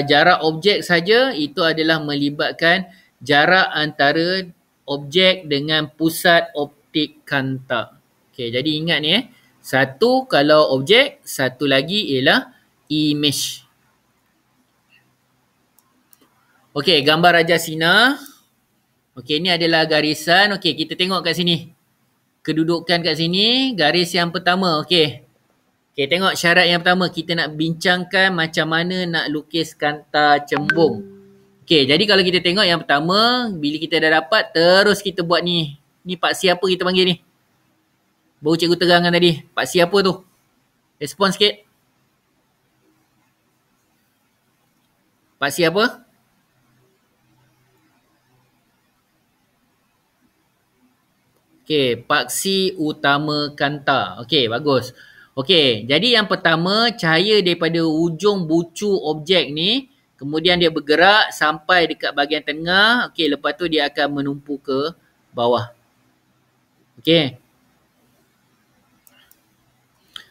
jarak objek saja, itu adalah melibatkan jarak antara objek dengan pusat optik kanta. Okey, jadi ingat ni satu kalau objek, satu lagi ialah image. Okey, gambar raja sinar. Okey, ini adalah garisan. Okey, kita tengok kat sini. Kedudukan kat sini, garis yang pertama. Okey. Okey, tengok syarat yang pertama. Kita nak bincangkan macam mana nak lukis kanta cembung. Okey, jadi kalau kita tengok yang pertama, bila kita dah dapat, terus kita buat ni. Ni paksi apa kita panggil ni? Baru cikgu terangkan tadi. Paksi apa tu? Respon sikit. Paksi apa? Okey, paksi utama kanta. Okey, bagus. Okey, jadi yang pertama, cahaya daripada ujung bucu objek ni, kemudian dia bergerak sampai dekat bahagian tengah. Okey, lepas tu dia akan menumpu ke bawah. Okey.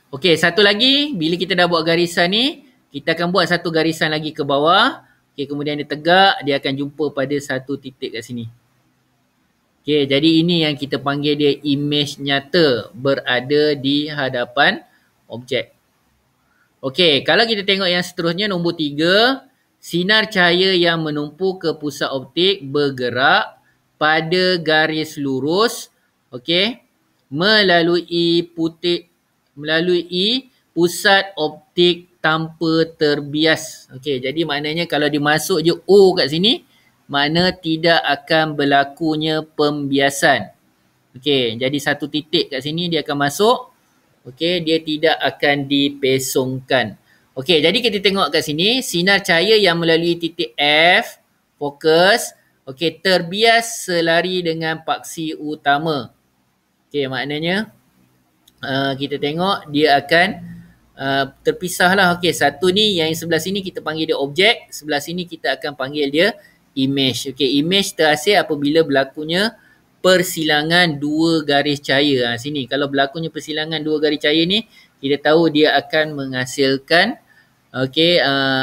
Okey, satu lagi, bila kita dah buat garisan ni, kita akan buat satu garisan lagi ke bawah. Okey, kemudian dia tegak, dia akan jumpa pada satu titik kat sini. Okey, jadi ini yang kita panggil dia image nyata berada di hadapan objek. Okey, kalau kita tengok yang seterusnya nombor 3, sinar cahaya yang menumpu ke pusat optik bergerak pada garis lurus, okey, melalui pusat optik tanpa terbias. Okey, jadi maknanya kalau dia masuk je O kat sini, makna tidak akan berlakunya pembiasan. Okey, jadi satu titik kat sini dia akan masuk. Okey, dia tidak akan dipesongkan. Okey, jadi kita tengok kat sini, sinar cahaya yang melalui titik F, fokus, okey, terbias selari dengan paksi utama. Okey, maknanya kita tengok dia akan terpisah lah. Okey, satu ni yang sebelah sini kita panggil dia objek, sebelah sini kita akan panggil dia image. Okey, image terhasil apabila berlakunya persilangan dua garis cahaya. Sini kalau berlakunya persilangan dua garis cahaya ni, kita tahu dia akan menghasilkan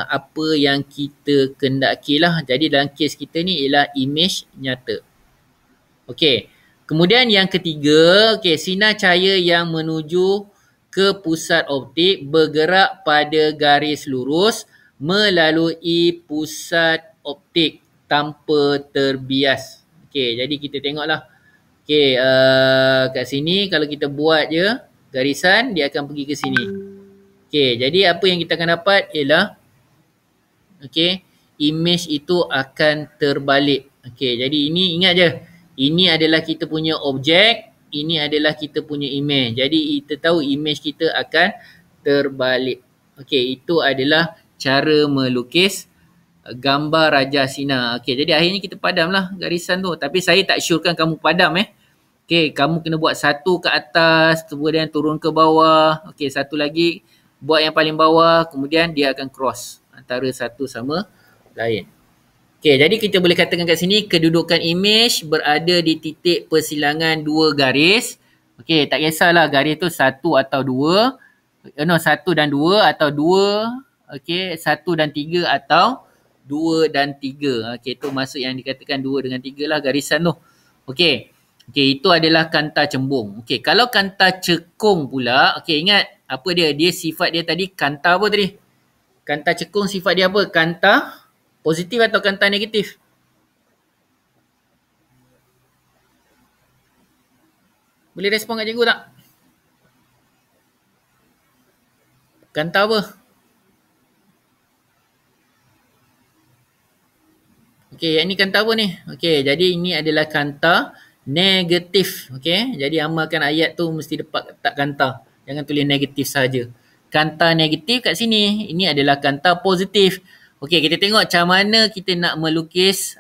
apa yang kita kendaki lah. Jadi dalam kes kita ni ialah image nyata. Okey. Kemudian yang ketiga, sinar cahaya yang menuju ke pusat optik bergerak pada garis lurus melalui pusat optik tanpa terbias. Okey, jadi kita tengoklah. Okey, kat sini kalau kita buat je garisan, dia akan pergi ke sini. Okey, jadi apa yang kita akan dapat ialah image itu akan terbalik. Okey, jadi ini ingat je. Ini adalah kita punya objek, ini adalah kita punya image. Jadi kita tahu image kita akan terbalik. Okey, itu adalah cara melukis gambar Raja Sinar. Okey, jadi akhirnya kita padamlah garisan tu. Tapi saya tak syorkan kamu padam Okey, kamu kena buat satu ke atas, kemudian turun ke bawah. Okey, satu lagi buat yang paling bawah, kemudian dia akan cross antara satu sama lain. Okey, jadi kita boleh katakan kat sini kedudukan image berada di titik persilangan dua garis. Okey, tak kisahlah garis tu satu atau dua. Satu dan dua atau dua. Okey, satu dan tiga atau dua dan tiga. Okey, itu maksud yang dikatakan dua dengan tiga lah garisan tu. Okey. Okey, itu adalah kanta cembung. Okey, kalau kanta cekung pula, okey ingat apa dia? Dia sifat dia tadi kanta apa tadi? Kanta cekung sifat dia apa? Kanta positif atau kanta negatif? Boleh respon kat cikgu tak? Kanta apa? Okey, yang ni kanta apa ni? Okey, jadi ini adalah kanta negatif. Okey, jadi amalkan ayat tu mesti dapat tak kanta. Jangan tulis negatif saja. Kanta negatif kat sini, ini adalah kanta positif. Okey, kita tengok macam mana kita nak melukis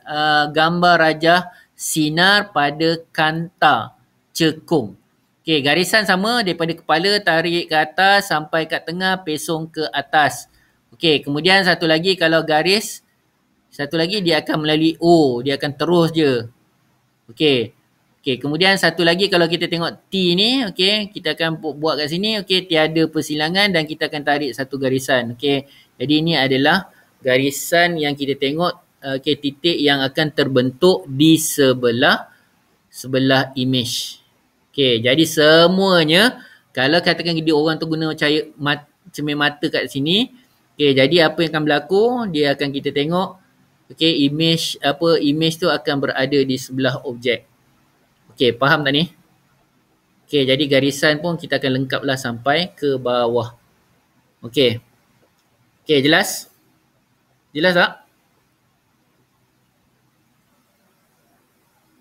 gambar Raja Sinar pada kanta cekung. Okey, garisan sama daripada kepala tarik ke atas sampai kat tengah, pesong ke atas. Okey, kemudian satu lagi kalau garis, satu lagi dia akan melalui O, dia akan terus je. Okey. Okey, kemudian satu lagi kalau kita tengok T ni, okey, kita akan buat kat sini, okey, tiada persilangan dan kita akan tarik satu garisan. Okey. Jadi ini adalah garisan yang kita tengok, titik yang akan terbentuk di sebelah image. Okey, jadi semuanya kalau katakan dia orang tu guna cahaya cermin mata kat sini, okey, jadi apa yang akan berlaku, dia akan kita tengok image tu akan berada di sebelah objek. Okey, faham tak ni? Okey, jadi garisan pun kita akan lengkaplah sampai ke bawah. Okey. Okey, jelas? Jelas tak?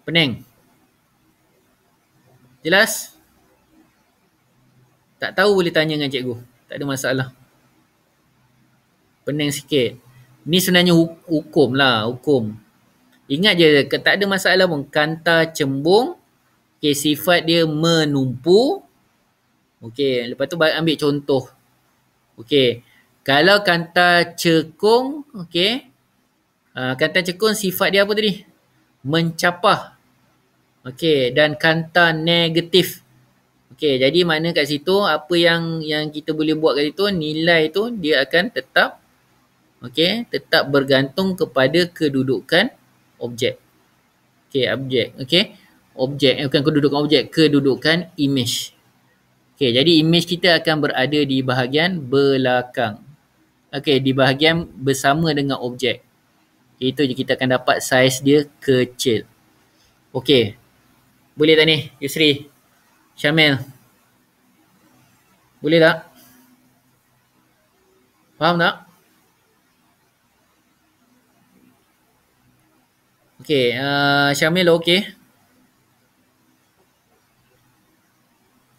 Pening? Jelas? Tak tahu boleh tanya dengan cikgu. Tak ada masalah. Pening sikit. Ni sebenarnya hukum lah, hukum. Ingat je, tak ada masalah pun. Kanta cembung, sifat dia menumpu. Okey, lepas tu ambil contoh. Okey, kalau kanta cekung, kanta cekung sifat dia apa tadi? Mencapah. Okey, dan kanta negatif. Okey, jadi makna kat situ apa yang kita boleh buat kat situ, nilai tu dia akan tetap Okey, tetap bergantung kepada kedudukan objek. Okey, objek. Okey. Objek, bukan kedudukan objek, kedudukan image. Okey, jadi image kita akan berada di bahagian belakang. Okey, di bahagian bersama dengan objek. Itu je kita akan dapat saiz dia kecil. Okey. Boleh tak ni, Yusri? Syamil? Boleh tak? Faham tak? Okey, Syamil okey?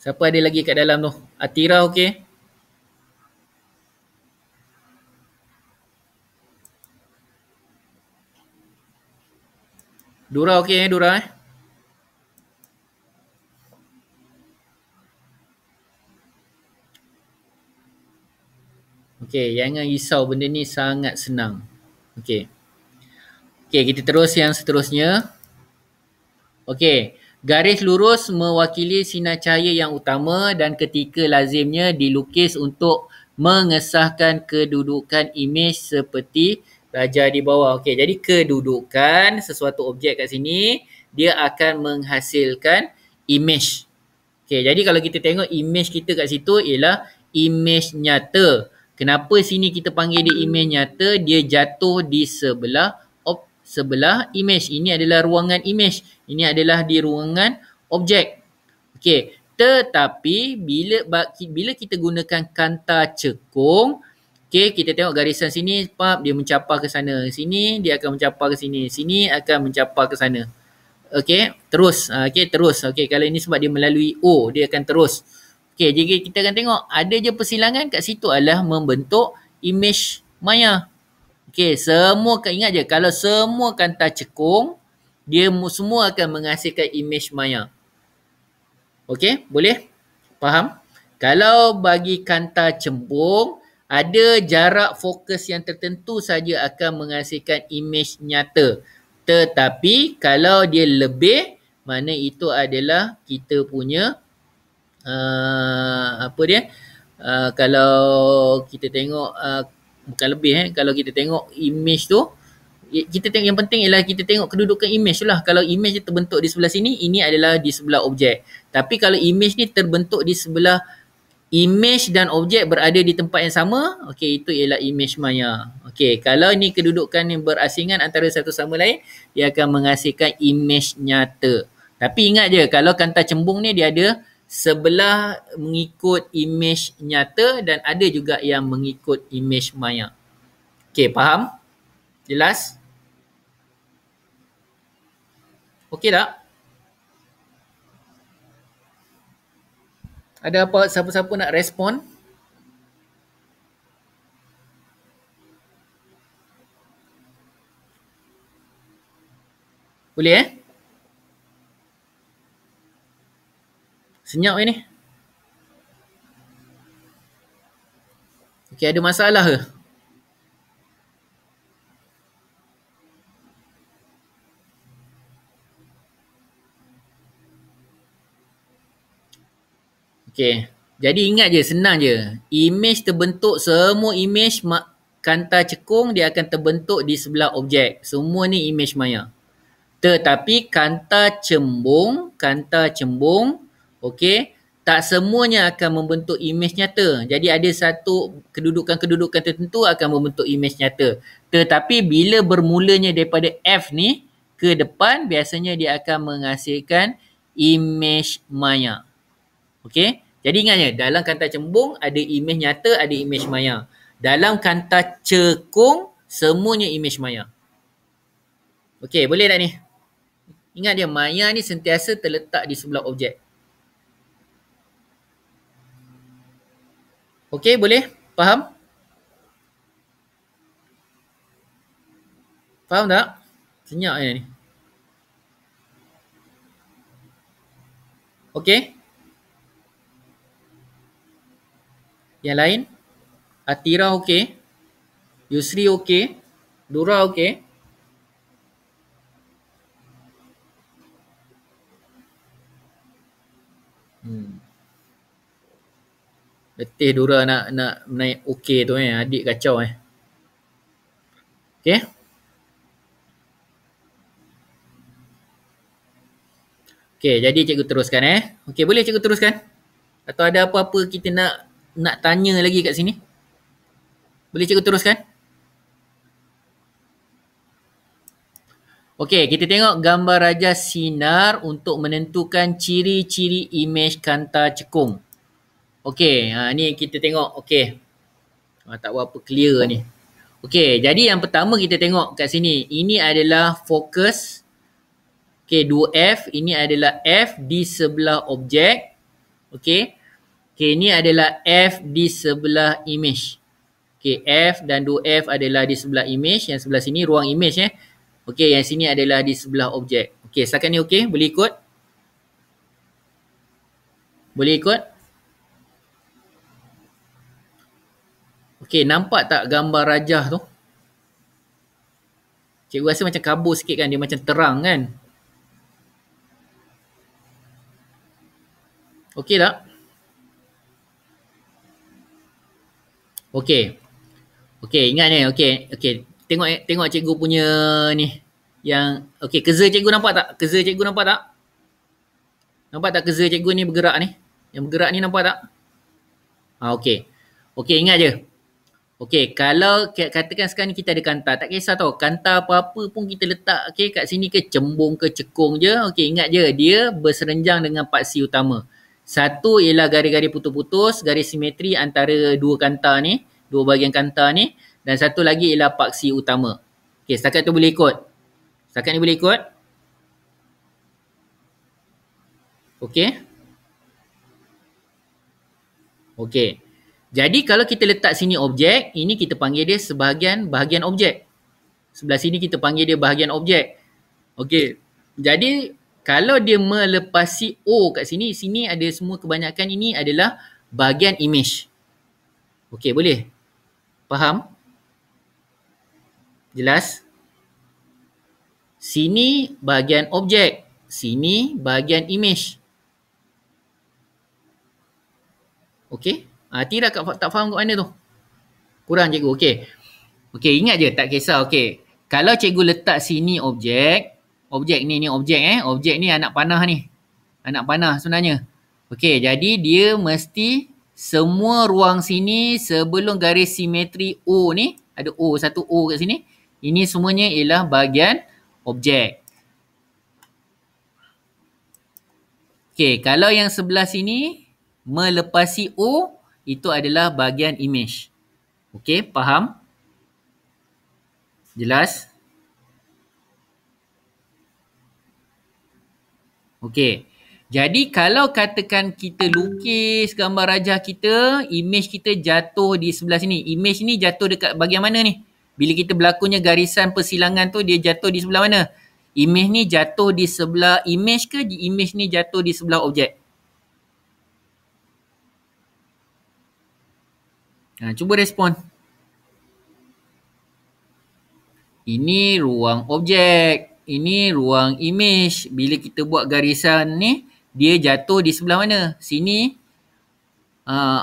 Siapa ada lagi kat dalam tu? Atira okey? Dura okey Dura Okey, jangan risau, benda ni sangat senang. Okey. Okey, kita terus yang seterusnya. Okey, garis lurus mewakili sinar cahaya yang utama dan ketika lazimnya dilukis untuk mengesahkan kedudukan imej seperti raja di bawah. Okey, jadi kedudukan sesuatu objek kat sini, dia akan menghasilkan imej. Okey, jadi kalau kita tengok imej kita kat situ ialah imej nyata. Kenapa sini kita panggil dia imej nyata? Dia jatuh di sebelah imej. Ini adalah ruangan imej. Ini adalah di ruangan objek. Okey, tetapi bila kita gunakan kanta cekung, okey, kita tengok garisan sini, dia mencapar ke sana. Sini dia akan mencapar ke sini. Sini akan mencapar ke sana. Okey, terus. Okey, terus. Okey, kalau ini sebab dia melalui O, dia akan terus. Okey, jadi kita akan tengok ada je persilangan kat situ adalah membentuk imej maya. Okey, semua ingat je kalau semua kanta cekung, dia semua akan menghasilkan imej maya. Okey, boleh? Faham? Kalau bagi kanta cembung, ada jarak fokus yang tertentu saja akan menghasilkan imej nyata. Tetapi kalau dia lebih, mana itu adalah kita punya kalau kita tengok bukan lebih kalau kita tengok imej tu, kita tengok yang penting ialah kita tengok kedudukan imej tu lah. Kalau imej terbentuk di sebelah sini, ini adalah di sebelah objek. Tapi kalau imej ni terbentuk di sebelah imej dan objek berada di tempat yang sama, okey, itu ialah imej maya. Okey, kalau ni kedudukan yang berasingan antara satu sama lain, dia akan menghasilkan imej nyata. Tapi ingat je, kalau kanta cembung ni dia ada sebelah mengikut imej nyata dan ada juga yang mengikut imej maya. Okey, faham? Jelas? Okey tak? Ada apa, siapa-siapa nak respon? Boleh Senyap ni. Okey, ada masalah ke? Okey. Jadi ingat je, senang je. Imej terbentuk, semua imej kanta cekung dia akan terbentuk di sebelah objek. Semua ni imej maya. Tetapi kanta cembung, okey, tak semuanya akan membentuk imej nyata. Jadi ada satu kedudukan-kedudukan tertentu akan membentuk imej nyata. Tetapi bila bermulanya daripada F ni ke depan, biasanya dia akan menghasilkan imej maya. Okey? Jadi ingatnya, dalam kanta cembung ada imej nyata, ada imej maya. Dalam kanta cekung, semuanya imej maya. Okey, boleh tak ni? Ingat dia, maya ni sentiasa terletak di sebelah objek. Okey, boleh? Faham? Faham tak? Senyap je ni. Okey? Yang lain? Atira okey? Yusri okey? Dura okey? Letih Dura nak naik okey tu adik kacau Okey. Okey, jadi cikgu teruskan Okey, boleh cikgu teruskan? Atau ada apa-apa kita nak tanya lagi kat sini? Boleh cikgu teruskan? Okey, kita tengok gambar raja sinar untuk menentukan ciri-ciri imej kanta cekung. Okey, ni kita tengok. Okey. Tak berapa clear ni. Okey, jadi yang pertama kita tengok kat sini. Ini adalah fokus. Okey, 2F. Ini adalah F di sebelah objek. Okey. Okey, ini adalah F di sebelah imej. Okey, F dan 2F adalah di sebelah imej. Yang sebelah sini ruang imej Okey, yang sini adalah di sebelah objek. Okey, setakat ni okey? Boleh ikut? Boleh ikut? Okey, nampak tak gambar rajah tu? Cikgu rasa macam kabur sikit kan? Dia macam terang kan? Okey tak? Okey. Okey, ingat ni. Okey, okey. Tengok cikgu punya ni. Yang okey, kerza cikgu nampak tak? Kerza cikgu nampak tak? Nampak tak kerza cikgu ni bergerak ni? Yang bergerak ni nampak tak? Okey. Okey, ingat je. Okey, kalau katakan sekarang ni kita ada kanta, tak kisah tau. Kanta apa-apa pun kita letak kat sini ke cembung ke cekung je. Okey, ingat je dia berserenjang dengan paksi utama. Satu ialah garis-garis putus-putus, garis simetri antara dua kanta ni, dua bahagian kanta ni, dan satu lagi ialah paksi utama. Okey, setakat tu boleh ikut. Setakat ni boleh ikut? Okey. Okey. Jadi kalau kita letak sini objek, ini kita panggil dia bahagian objek. Sebelah sini kita panggil dia bahagian objek. Okey. Jadi kalau dia melepasi O kat sini, sini ada semua kebanyakan ini adalah bahagian imej. Okey, boleh? Faham? Jelas? Sini bahagian objek, sini bahagian imej. Okey? Tidak tak faham kat mana tu? Kurang cikgu. Okey. Okey, ingat je, tak kisah. Okey. Kalau cikgu letak sini objek ni objek Objek ni anak panah ni. Anak panah sebenarnya. Okey, jadi dia mesti semua ruang sini sebelum garis simetri O ni, ada O, satu O kat sini. Ini semuanya ialah bahagian objek. Okey, kalau yang sebelah sini melepasi O, itu adalah bahagian imej. Okey, faham? Jelas? Okey. Jadi kalau katakan kita lukis gambar rajah kita, imej kita jatuh di sebelah sini. Imej ni jatuh dekat bahagian mana ni? Bila kita berlakunya garisan persilangan tu, dia jatuh di sebelah mana? Imej ni jatuh di sebelah imej ke imej ni jatuh di sebelah objek? Cuba respon. Ini ruang objek. Ini ruang imej. Bila kita buat garisan ni, dia jatuh di sebelah mana? Sini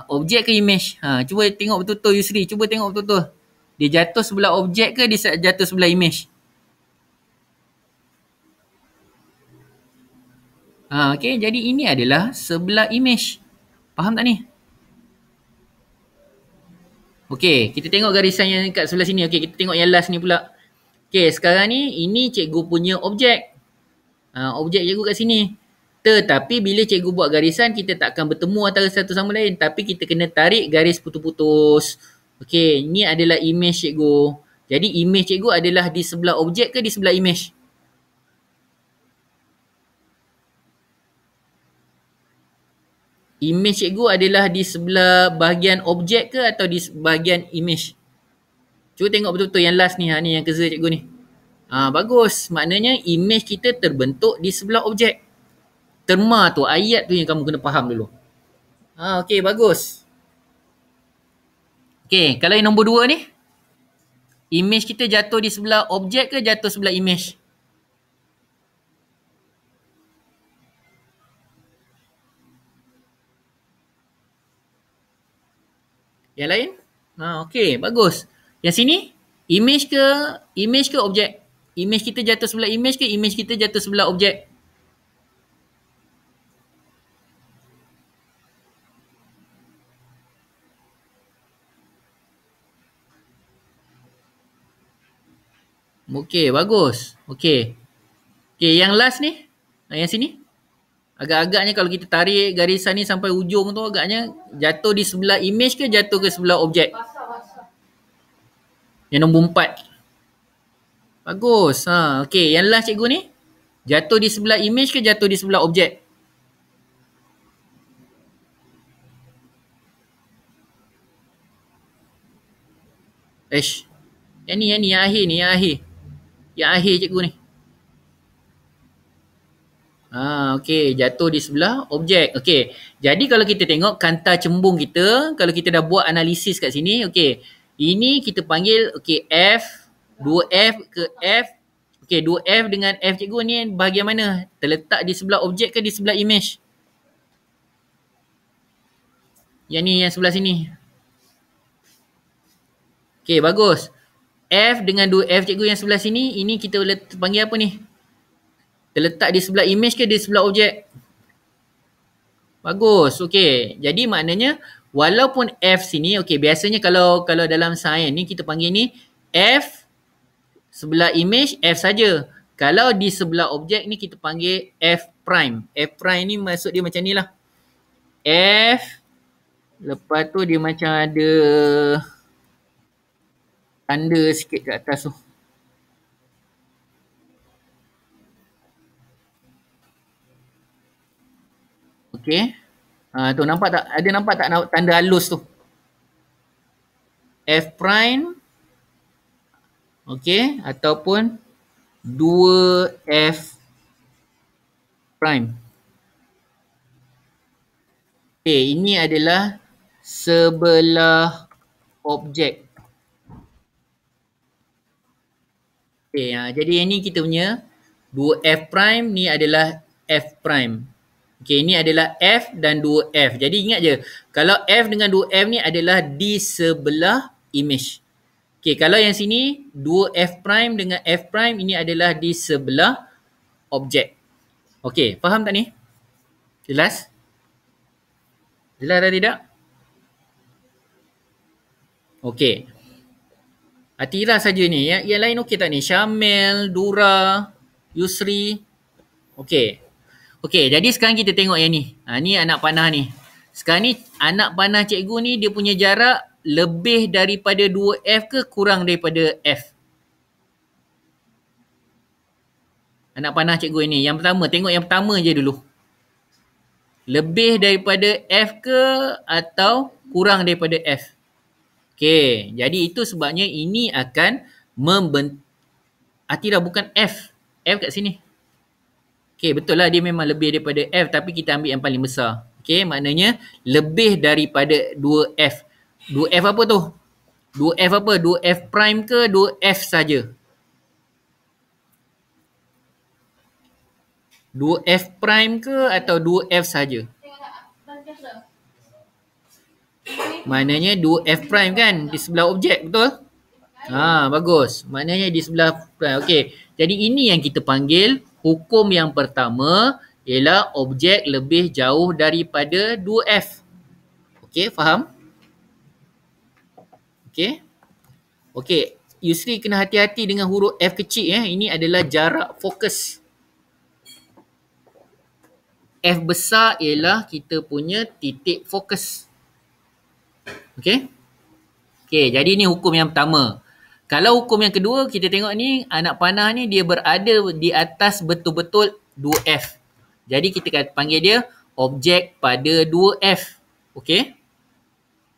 objek ke imej? Cuba tengok betul-betul Yusri. Cuba tengok betul-betul. Dia jatuh sebelah objek ke dia jatuh sebelah imej? Okay, jadi ini adalah sebelah imej. Faham tak ni? Okey, kita tengok garisan yang kat sebelah sini. Okey, kita tengok yang last ni pula. Okey, sekarang ni ini cikgu punya objek. Objek cikgu kat sini. Tetapi bila cikgu buat garisan, kita tak akan bertemu antara satu sama lain. Tapi kita kena tarik garis putus-putus. Okey, ini adalah imej cikgu. Jadi imej cikgu adalah di sebelah objek ke di sebelah imej? Imej cikgu adalah di sebelah bahagian objek ke atau di bahagian imej? Cuba tengok betul-betul yang last ni. Ni yang kerja cikgu ni. Bagus. Maknanya imej kita terbentuk di sebelah objek. Terma tu, ayat tu yang kamu kena faham dulu. Okey, bagus. Okey, kalau yang nombor 2 ni, imej kita jatuh di sebelah objek ke jatuh sebelah imej? Yang lain? Okey, bagus. Yang sini, Image ke objek? Image kita jatuh sebelah image ke image kita jatuh sebelah objek? Okey, bagus. Okey. Okey, yang last ni? Yang sini? Agak-agaknya kalau kita tarik garisan ni sampai ujung tu agaknya jatuh di sebelah image ke jatuh ke sebelah objek? Yang nombor 4. Bagus. Ha, okey, yang last cikgu ni? Jatuh di sebelah image ke jatuh di sebelah objek? Ish. Yang akhir ni, yang akhir. Yang akhir cikgu ni. Okey, jatuh di sebelah objek. Okey. Jadi kalau kita tengok kanta cembung kita, kalau kita dah buat analisis kat sini, okey. Ini kita panggil okey F, 2F ke F. Okey, 2F dengan F cikgu ni bahagian mana? Terletak di sebelah objek ke di sebelah image? Yang ni yang sebelah sini. Okey, bagus. F dengan 2F cikgu yang sebelah sini, ini kita panggil apa ni? Terletak di sebelah image ke di sebelah objek? Bagus. Okey. Jadi maknanya walaupun F sini, okey, biasanya kalau dalam sains ni kita panggil ni F sebelah image F saja. Kalau di sebelah objek ni kita panggil F prime. F prime ni maksud dia macam ni lah. F, lepas tu dia macam ada tanda sikit kat atas tu. Okey. Tu nampak tak? Ada nampak tak tanda halus tu? F prime. Okey. Ataupun 2F prime. Okey. Ini adalah sebelah objek. Okey. Jadi yang ni kita punya 2F prime ni adalah F prime. Okey, ini adalah F dan 2F. Jadi ingat je, kalau F dengan 2F ni adalah di sebelah image. Okey, kalau yang sini 2F prime dengan F prime ini adalah di sebelah objek. Okey, faham tak ni? Jelas? Jelas atau tidak? Okey. Atira saja ni. Yang lain okey tak ni? Syamel, Dura, Yusri. Okey. Okey, jadi sekarang kita tengok yang ni. Ni anak panah ni. Sekarang ni anak panah cikgu ni dia punya jarak lebih daripada 2F ke kurang daripada F? Anak panah cikgu ini. Yang pertama, tengok yang pertama je dulu. Lebih daripada F ke atau kurang daripada F? Okey, jadi itu sebabnya ini akan Atira bukan F. F kat sini. Okey, betul lah dia memang lebih daripada F tapi kita ambil yang paling besar. Okey, maknanya lebih daripada 2F. 2F apa tu? 2F apa? 2F prime ke 2F saja? 2F prime ke atau 2F saja? Maknanya 2F prime kan di sebelah objek, betul? Bagus. Maknanya di sebelah prime. Okey. Jadi ini yang kita panggil hukum yang pertama ialah objek lebih jauh daripada 2F. Okey, faham? Okey. Okey, Yusri kena hati-hati dengan huruf F kecil Ini adalah jarak fokus. F besar ialah kita punya titik fokus. Okey? Okey, jadi ni hukum yang pertama. Kalau hukum yang kedua, kita tengok ni, anak panah ni dia berada di atas betul-betul 2F. Jadi kita panggil dia objek pada 2F. Okey?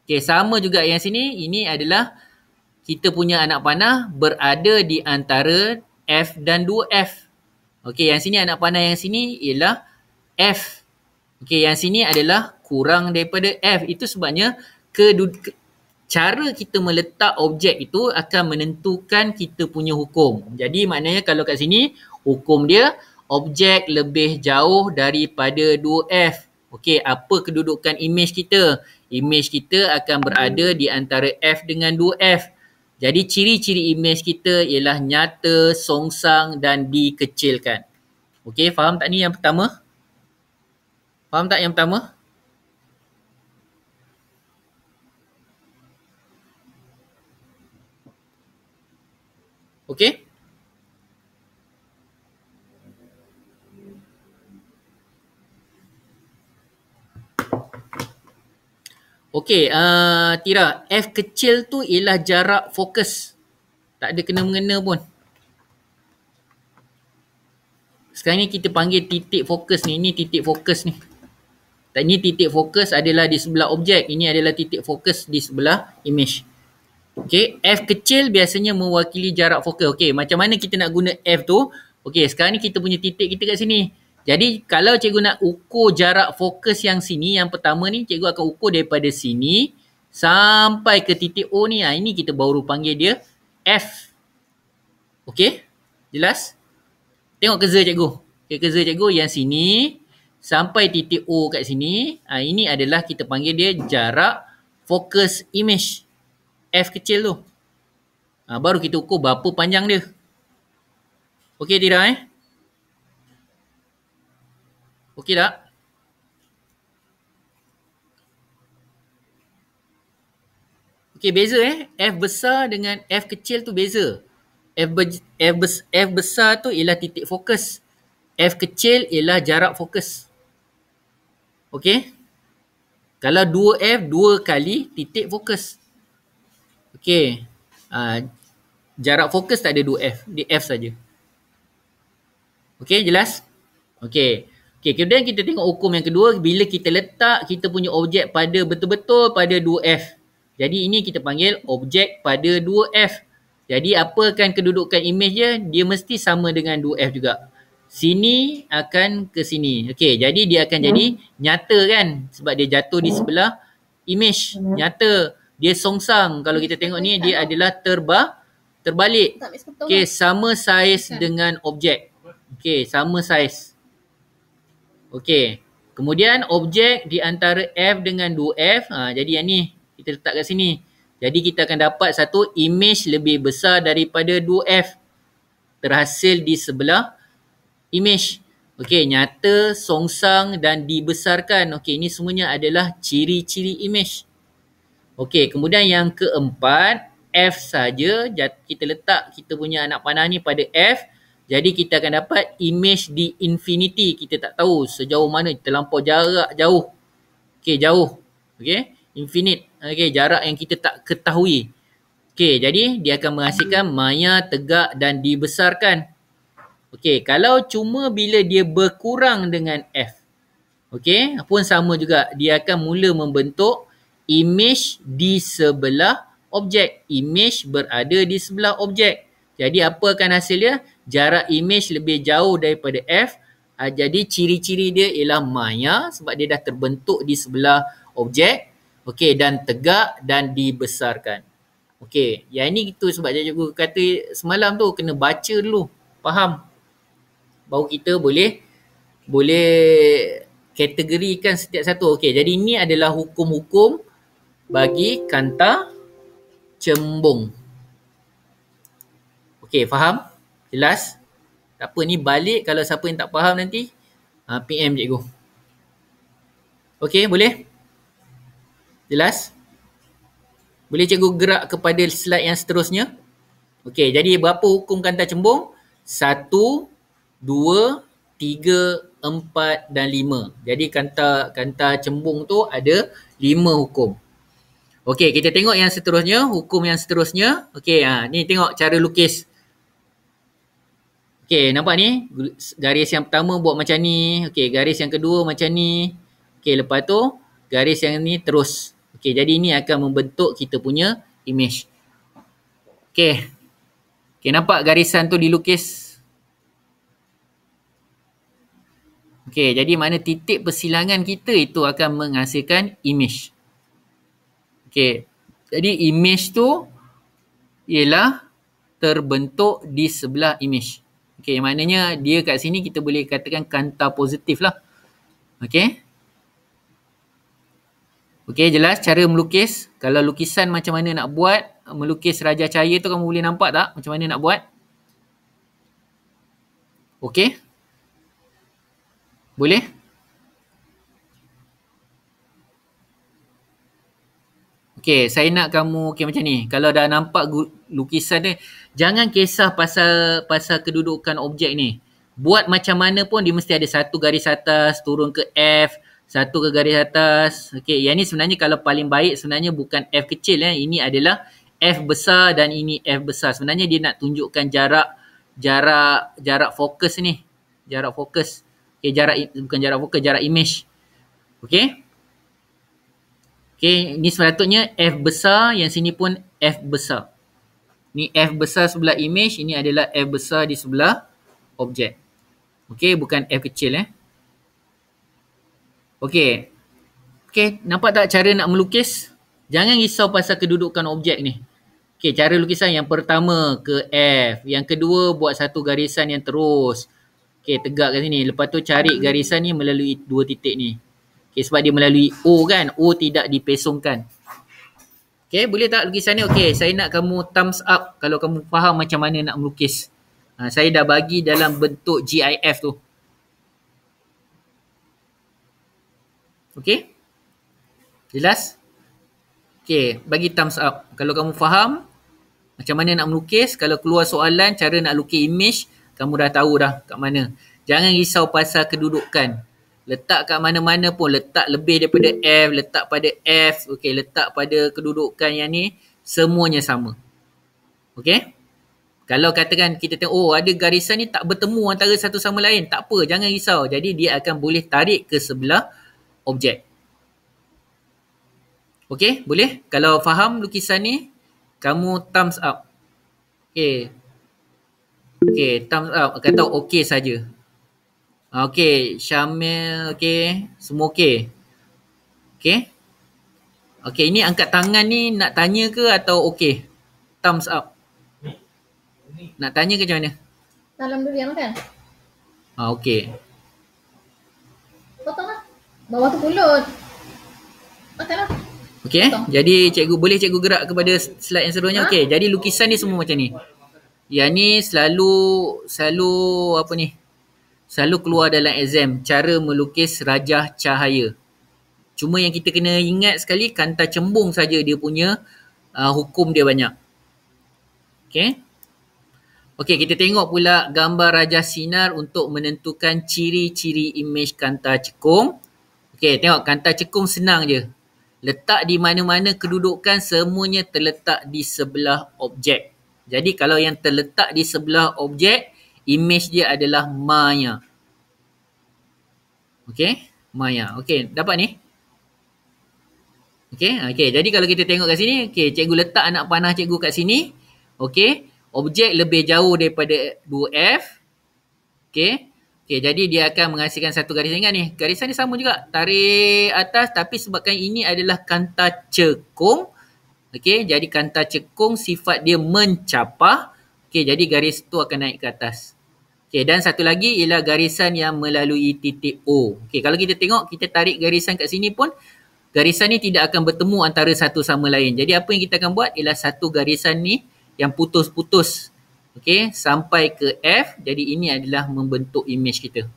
Okey, sama juga yang sini. Ini adalah kita punya anak panah berada di antara F dan 2F. Okey, yang sini anak panah yang sini ialah F. Okey, yang sini adalah kurang daripada F. Itu sebabnya cara kita meletak objek itu akan menentukan kita punya hukum. Jadi maknanya kalau kat sini, hukum dia objek lebih jauh daripada 2F. Okey, apa kedudukan image kita? Image kita akan berada di antara F dengan 2F. Jadi ciri-ciri imej kita ialah nyata, songsang dan dikecilkan. Okey, faham tak ni yang pertama? Faham tak yang pertama? Okey? Okey, Tira, F kecil tu ialah jarak fokus. Tak ada kena-mengena pun. Sekarang ni kita panggil titik fokus ni. Ini titik fokus ni. Dan ini titik fokus adalah di sebelah objek. Ini adalah titik fokus di sebelah image. Okey, F kecil biasanya mewakili jarak fokus. Okey, macam mana kita nak guna F tu? Okey, sekarang ni kita punya titik kita kat sini. Jadi, kalau cikgu nak ukur jarak fokus yang sini, yang pertama ni, cikgu akan ukur daripada sini sampai ke titik O ni. Ini kita baru panggil dia F. Okey? Jelas? Tengok kerja cikgu. Okay, kerja cikgu yang sini sampai titik O kat sini. Ini adalah kita panggil dia jarak fokus image. F kecil tu. Baru kita ukur berapa panjang dia. Okey tidak Okey tak? Okey, beza F besar dengan F kecil tu beza. F besar tu ialah titik fokus. F kecil ialah jarak fokus. Okey? Kalau 2F, 2 kali titik fokus. Okey. Jarak fokus tak ada 2F. Dia F saja. Okey, jelas? Okey. Okey, kemudian kita tengok hukum yang kedua. Bila kita letak kita punya objek pada betul-betul pada 2F. Jadi ini kita panggil objek pada 2F. Jadi apa kan kedudukan image dia? Dia mesti sama dengan 2F juga. Sini akan ke sini. Okey, jadi dia akan jadi nyata kan? Sebab dia jatuh di sebelah image. Nyata. Dia songsang. Kalau kita tengok ni, dia adalah terbalik. Okey, sama saiz dengan objek. Okey, sama saiz. Okey. Kemudian objek di antara F dengan 2F. Jadi yang ni kita letak kat sini. Jadi kita akan dapat satu image lebih besar daripada 2F. Terhasil di sebelah image. Okey, nyata, songsang dan dibesarkan. Okey, ini semuanya adalah ciri-ciri image. Okey, kemudian yang keempat, F saja. Kita letak kita punya anak panah ni pada F. Jadi kita akan dapat image di infinity. Kita tak tahu sejauh mana, terlampau jarak jauh. Okey, jauh. Okey, infinite. Okey, jarak yang kita tak ketahui. Okey, jadi dia akan menghasilkan maya, tegak dan dibesarkan. Okey, kalau cuma bila dia berkurang dengan F. Okey, pun sama juga. Dia akan mula membentuk image di sebelah objek. Image berada di sebelah objek. Jadi apa akan hasil dia? Jarak image lebih jauh daripada F. Jadi ciri-ciri dia ialah maya sebab dia dah terbentuk di sebelah objek. Okey, dan tegak dan dibesarkan. Okey, yang ini gitu sebab cikgu kata semalam tu kena baca dulu. Faham? Baru kita boleh kategorikan setiap satu. Okey, jadi ini adalah hukum-hukum bagi kanta cembung. Okey, faham? Jelas? Tak apa, ni balik kalau siapa yang tak faham nanti PM cikgu. Okey, boleh? Jelas? Boleh cikgu gerak kepada slide yang seterusnya? Okey, jadi berapa hukum kanta cembung? 1, 2, 3, 4 dan 5. Jadi kanta cembung tu ada 5 hukum. Okey, kita tengok yang seterusnya, hukum yang seterusnya. Okey, ni tengok cara lukis. Okey, nampak ni? Garis yang pertama buat macam ni. Okey, garis yang kedua macam ni. Okey, lepas tu garis yang ni terus. Okey, jadi ini akan membentuk kita punya image. Okey. Okey, nampak garisan tu dilukis? Okey, jadi mana titik persilangan kita itu akan menghasilkan image. Okey, jadi image tu ialah terbentuk di sebelah image. Okey, maknanya dia kat sini kita boleh katakan kanta positif lah. Okey. Okey, jelas cara melukis. Kalau lukisan macam mana nak buat. melukis raja cahaya tu kamu boleh nampak tak macam mana nak buat? Okey? Boleh? Okey, saya nak kamu macam ni. Kalau dah nampak lukisan dia, jangan kisah pasal kedudukan objek ni. Buat macam mana pun dia mesti ada satu garis atas turun ke F, satu ke garis atas. Okey, yang ni sebenarnya kalau paling baik sebenarnya bukan F kecil ini adalah F besar dan ini F besar. Sebenarnya dia nak tunjukkan jarak fokus ni. Jarak fokus. Okey, bukan jarak fokus, jarak image. Okey? Okey, ni sepatutnya F besar, yang sini pun F besar. Ni F besar sebelah image, ini adalah F besar di sebelah objek. Okey, bukan F kecil Okey. Okey, nampak tak cara nak melukis? Jangan risau pasal kedudukan objek ni. Okey, cara lukisan yang pertama ke F, yang kedua buat satu garisan yang terus. Okey, tegak kat sini. Lepas tu cari garisan ni melalui dua titik ni. Okay, sebab dia melalui O kan. O tidak dipesongkan. Okay, boleh tak lukisan ni? Okay, saya nak kamu thumbs up kalau kamu faham macam mana nak melukis. Saya dah bagi dalam bentuk GIF tu. Okay? Jelas? Okay, bagi thumbs up. Kalau kamu faham macam mana nak melukis, kalau keluar soalan cara nak lukis image, kamu dah tahu dah kat mana. Jangan risau pasal kedudukan. Letak kat mana-mana pun, letak lebih daripada F, letak pada F, okey, letak pada kedudukan yang ni, semuanya sama. Okey? Kalau katakan kita tengok, ada garisan ni tak bertemu antara satu sama lain, tak apa, jangan risau. Jadi dia akan boleh tarik ke sebelah objek. Okey, boleh? Kalau faham lukisan ni, kamu thumbs up. Okey. Okey, thumbs up, kata okey saja. Okey, Syamil, okey. Semua okey. Okey. Okey, ini angkat tangan ni nak tanya ke atau okey? Thumbs up. Nak tanya ke macam mana? Dalam dulu yang makan. Okey. Potong lah. Bawah tu pulut. Makan lah. Okey, jadi boleh cikgu gerak kepada slide yang seterusnya? Okey, jadi lukisan ni semua macam ni. Yang ni selalu apa ni? Selalu keluar dalam exam, cara melukis rajah cahaya. Cuma yang kita kena ingat sekali, kanta cembung saja dia punya hukum dia banyak. Okey. Okey, kita tengok pula gambar rajah sinar untuk menentukan ciri-ciri imej kanta cekung. Okey, tengok kanta cekung senang je. Letak di mana-mana kedudukan semuanya terletak di sebelah objek. Jadi kalau yang terletak di sebelah objek, imej dia adalah maya. Okey, maya. Okey, dapat ni? Okey, jadi kalau kita tengok kat sini, okey, cikgu letak anak panah cikgu kat sini. Okey, objek lebih jauh daripada 2F. Okey. Okey, jadi dia akan menghasilkan satu garisan. Ingat ni, garisan ni sama juga. Tarik atas, tapi sebabkan ini adalah kanta cekung. Okey, jadi kanta cekung sifat dia mencapah. Okey, jadi garis tu akan naik ke atas. Okey, dan satu lagi ialah garisan yang melalui titik O. Okey, kalau kita tengok, kita tarik garisan kat sini pun, garisan ni tidak akan bertemu antara satu sama lain. Jadi apa yang kita akan buat ialah satu garisan ni yang putus-putus. Okey, sampai ke F. Jadi ini adalah membentuk imej kita.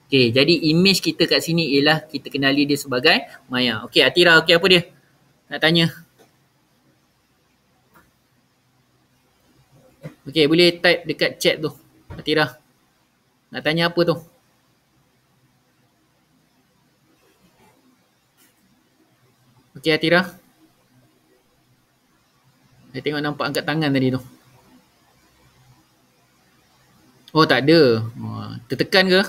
Okey, jadi imej kita kat sini ialah kita kenali dia sebagai maya. Okey, Atira, okey apa dia? Nak tanya. Okey, boleh type dekat chat tu, Atira. Nak tanya apa tu? Okey, Atira. Saya tengok nampak angkat tangan tadi tu. Oh, tak ada. Tertekan ke?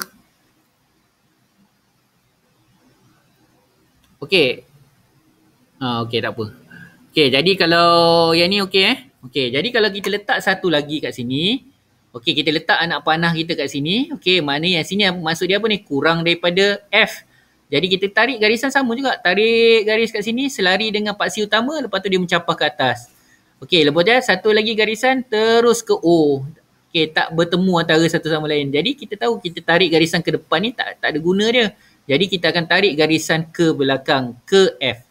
Okey. Okey, tak apa. Okey, jadi kalau yang ni okey Okey, jadi kalau kita letak satu lagi kat sini. Okey, kita letak anak panah kita kat sini. Okey, mana yang sini maksud dia apa ni? Kurang daripada F. Jadi kita tarik garisan sama juga. Tarik garis kat sini, selari dengan paksi utama. Lepas tu dia mencapah ke atas. Okey, lepas tu satu lagi garisan terus ke O. Okey, tak bertemu antara satu sama lain. Jadi kita tahu kita tarik garisan ke depan ni tak ada guna dia. Jadi kita akan tarik garisan ke belakang, ke F.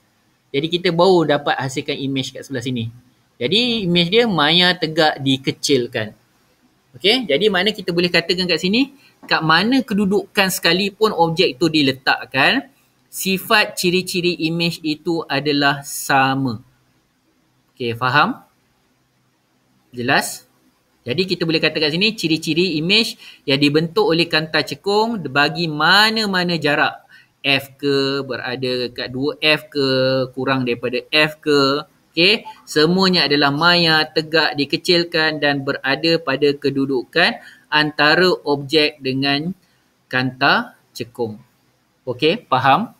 Jadi kita baru dapat hasilkan imej kat sebelah sini. Jadi imej dia maya tegak dikecilkan. Okey, jadi mana kita boleh katakan kat sini, kat mana kedudukan sekalipun objek itu diletakkan, sifat ciri-ciri imej itu adalah sama. Okey, faham? Jelas? Jadi kita boleh kata kat sini ciri-ciri imej yang dibentuk oleh kanta cekung bagi mana-mana jarak. F ke, berada kat 2F ke, kurang daripada F ke. Okay? Semuanya adalah maya, tegak, dikecilkan dan berada pada kedudukan antara objek dengan kanta cekung. Okay, faham?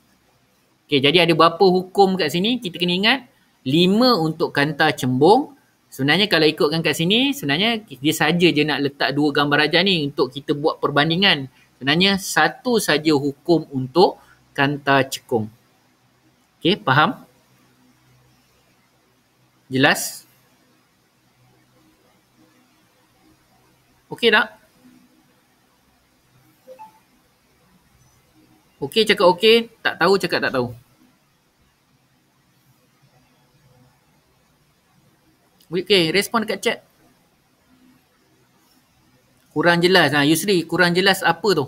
Okay, jadi ada berapa hukum kat sini? Kita kena ingat 5 untuk kanta cembung. Sebenarnya kalau ikutkan kat sini, sebenarnya dia saja je nak letak 2 gambar rajah ni untuk kita buat perbandingan. Sebenarnya satu saja hukum untuk kanta cekung. Okey, faham? Jelas? Okey tak? Okey cakap okey, tak tahu cakap tak tahu. Okey, respon dekat chat. Kurang jelas. Yusri, kurang jelas apa tu?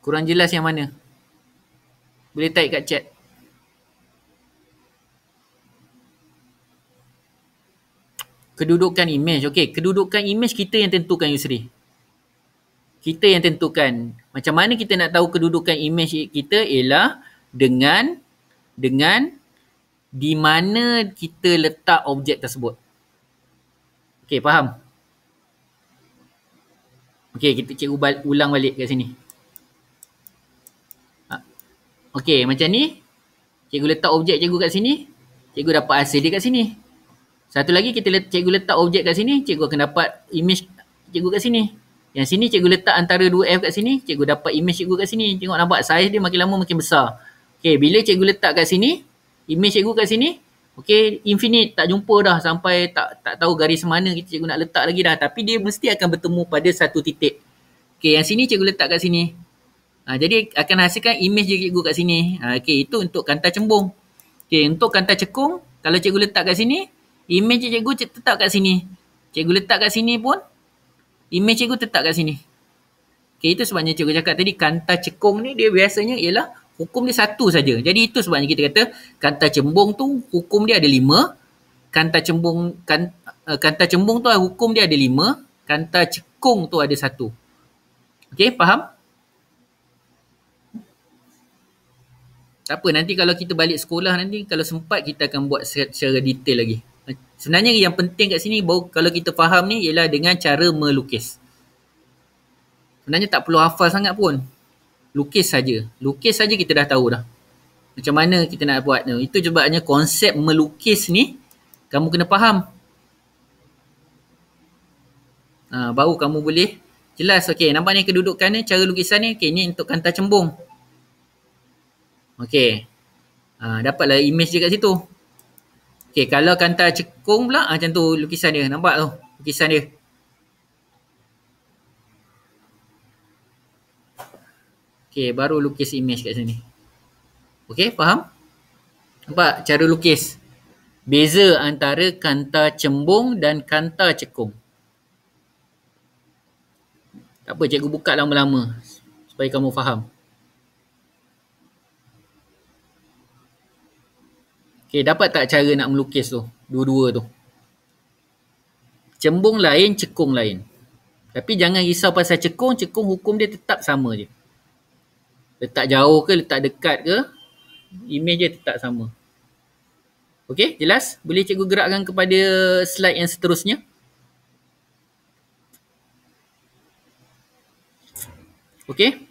Kurang jelas yang mana? Boleh type kat chat. Kedudukan imej. Okey, kedudukan imej kita yang tentukan, Yusri. Kita yang tentukan. Macam mana kita nak tahu kedudukan imej kita ialah dengan di mana kita letak objek tersebut. Okey, faham? Okey, kita cikgu ulang balik kat sini. Okey, macam ni. Cikgu letak objek cikgu kat sini. Cikgu dapat hasil dia kat sini. Satu lagi cikgu letak objek kat sini. Cikgu akan dapat imej cikgu kat sini. Yang sini cikgu letak antara 2F kat sini. Cikgu dapat imej cikgu kat sini. Tengok nampak saiz dia makin lama makin besar. Okey, bila cikgu letak kat sini. Imej cikgu kat sini. Okey, infinite. Tak jumpa dah sampai tak tahu garis mana cikgu nak letak lagi dah. Tapi dia mesti akan bertemu pada satu titik. Okey, yang sini cikgu letak kat sini. Jadi akan hasilkan imej cikgu kat sini. Okey, itu untuk kanta cembung. Okey, untuk kanta cekung, kalau cikgu letak kat sini, imej cikgu tetap kat sini. Cikgu letak kat sini pun, imej cikgu tetap kat sini. Okey, itu sebabnya cikgu cakap tadi, kanta cekung ni dia biasanya ialah hukum dia satu saja. Jadi itu sebabnya kita kata, kanta cembung tu hukum dia ada 5. Kanta cembung tu hukum dia ada 5. Kanta cekung tu ada 1. Okey, faham? Tak apa, nanti kalau kita balik sekolah nanti, kalau sempat kita akan buat secara detail lagi. Sebenarnya yang penting kat sini, baru kalau kita faham ni, ialah dengan cara melukis. Sebenarnya tak perlu hafal sangat pun. Lukis saja. Lukis saja kita dah tahu dah. Macam mana kita nak buat. Itu sebabnya konsep melukis ni, kamu kena faham. Baru kamu boleh jelas. Okey, nampak ni kedudukan ni, cara lukisan ni. Okey, ni untuk kanta cembung. Okey. Dapatlah imej dia kat situ. Okey, kalau kanta cekung pula, macam tu lukisan dia. Nampak tu? Lukisan dia. Okey, baru lukis imej kat sini. Okey, faham? Nampak cara lukis? Beza antara kanta cembung dan kanta cekung. Tak apa, cikgu buka lama-lama supaya kamu faham. Okay, dapat tak cara nak melukis tu? Dua-dua tu. Cembung lain, cekung lain. Tapi jangan risau pasal cekung. Cekung hukum dia tetap sama je. Letak jauh ke, letak dekat ke, imej dia tetap sama. Okey, jelas? Boleh cikgu gerakkan kepada slide yang seterusnya? Okey?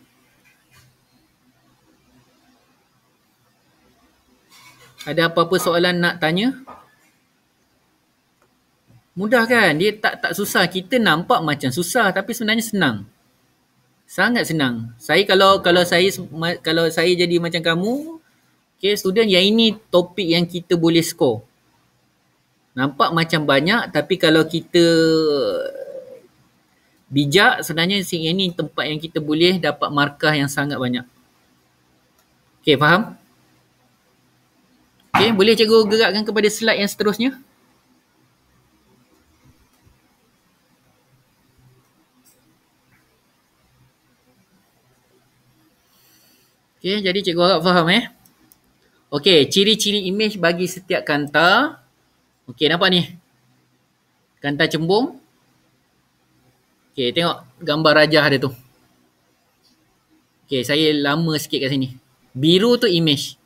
Ada apa-apa soalan nak tanya? Mudah kan? Dia tak susah. Kita nampak macam susah tapi sebenarnya senang. Sangat senang. Saya kalau saya jadi macam kamu, okay, student, yang ini topik yang kita boleh score. Nampak macam banyak tapi kalau kita bijak, sebenarnya ini tempat yang kita boleh dapat markah yang sangat banyak. Okay, faham? Okey, boleh cikgu gerakkan kepada slide yang seterusnya? Okey, jadi cikgu harap faham Okey, ciri-ciri imej bagi setiap kanta. Okey, nampak ni? Kanta cembung. Okey, tengok gambar rajah dia tu. Okey, saya lama sikit kat sini. Biru tu imej.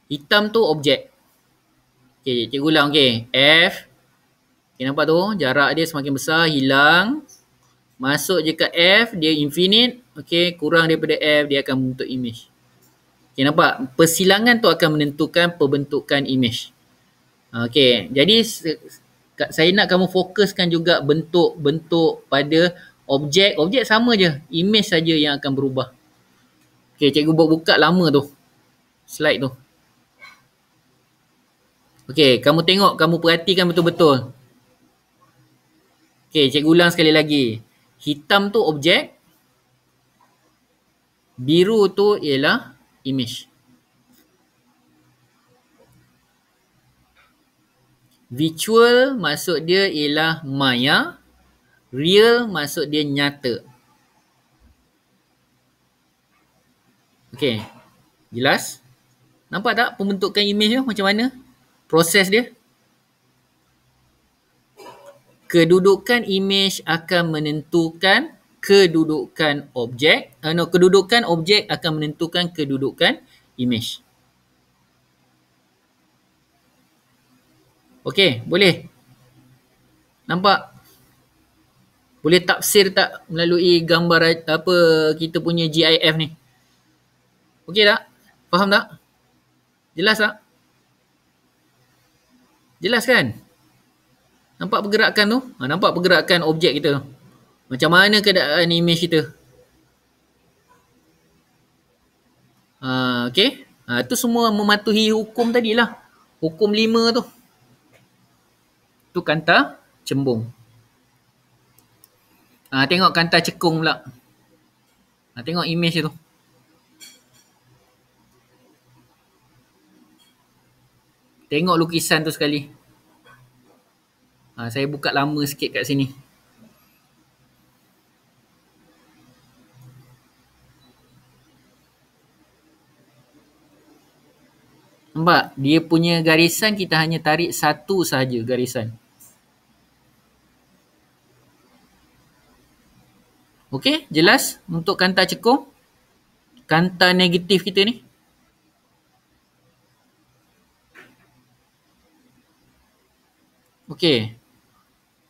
Hitam tu objek. Okey, cikgu ulang F. Okey, nampak tu? Jarak dia semakin besar, hilang. Masuk je kat F, dia infinite. Okey, kurang daripada F, dia akan membentuk imej. Okey, nampak? Persilangan tu akan menentukan pembentukan imej. Okey, jadi saya nak kamu fokuskan juga bentuk-bentuk pada objek. Objek sama je, imej saja yang akan berubah. Okey, cikgu buka lama tu. Slide tu. Okey, kamu tengok, kamu perhatikan betul-betul. Okey, cikgu ulang sekali lagi. Hitam tu objek. Biru tu ialah imej. Virtual maksud dia ialah maya. Real maksud dia nyata. Okey, jelas? Nampak tak pembentukan imej tu macam mana? Proses dia. Kedudukan imej akan menentukan kedudukan objek. Kedudukan objek akan menentukan kedudukan imej. Okey, boleh? Nampak? Boleh tafsir tak melalui gambar apa kita punya GIF ni? Okey tak? Faham tak? Jelas tak? Jelas kan? Nampak pergerakan tu? Nampak pergerakan objek kita tu? Macam mana keadaan imej kita? Okey. Tu semua mematuhi hukum tadilah. Hukum 5 tu. Tu kanta cembung. Tengok kanta cekung pula. Tengok imej tu. Tengok lukisan tu sekali. Saya buka lama sikit kat sini. Nampak? Dia punya garisan kita hanya tarik satu sahaja garisan. Okey? Jelas untuk kanta cekung? Kanta negatif kita ni? Okey.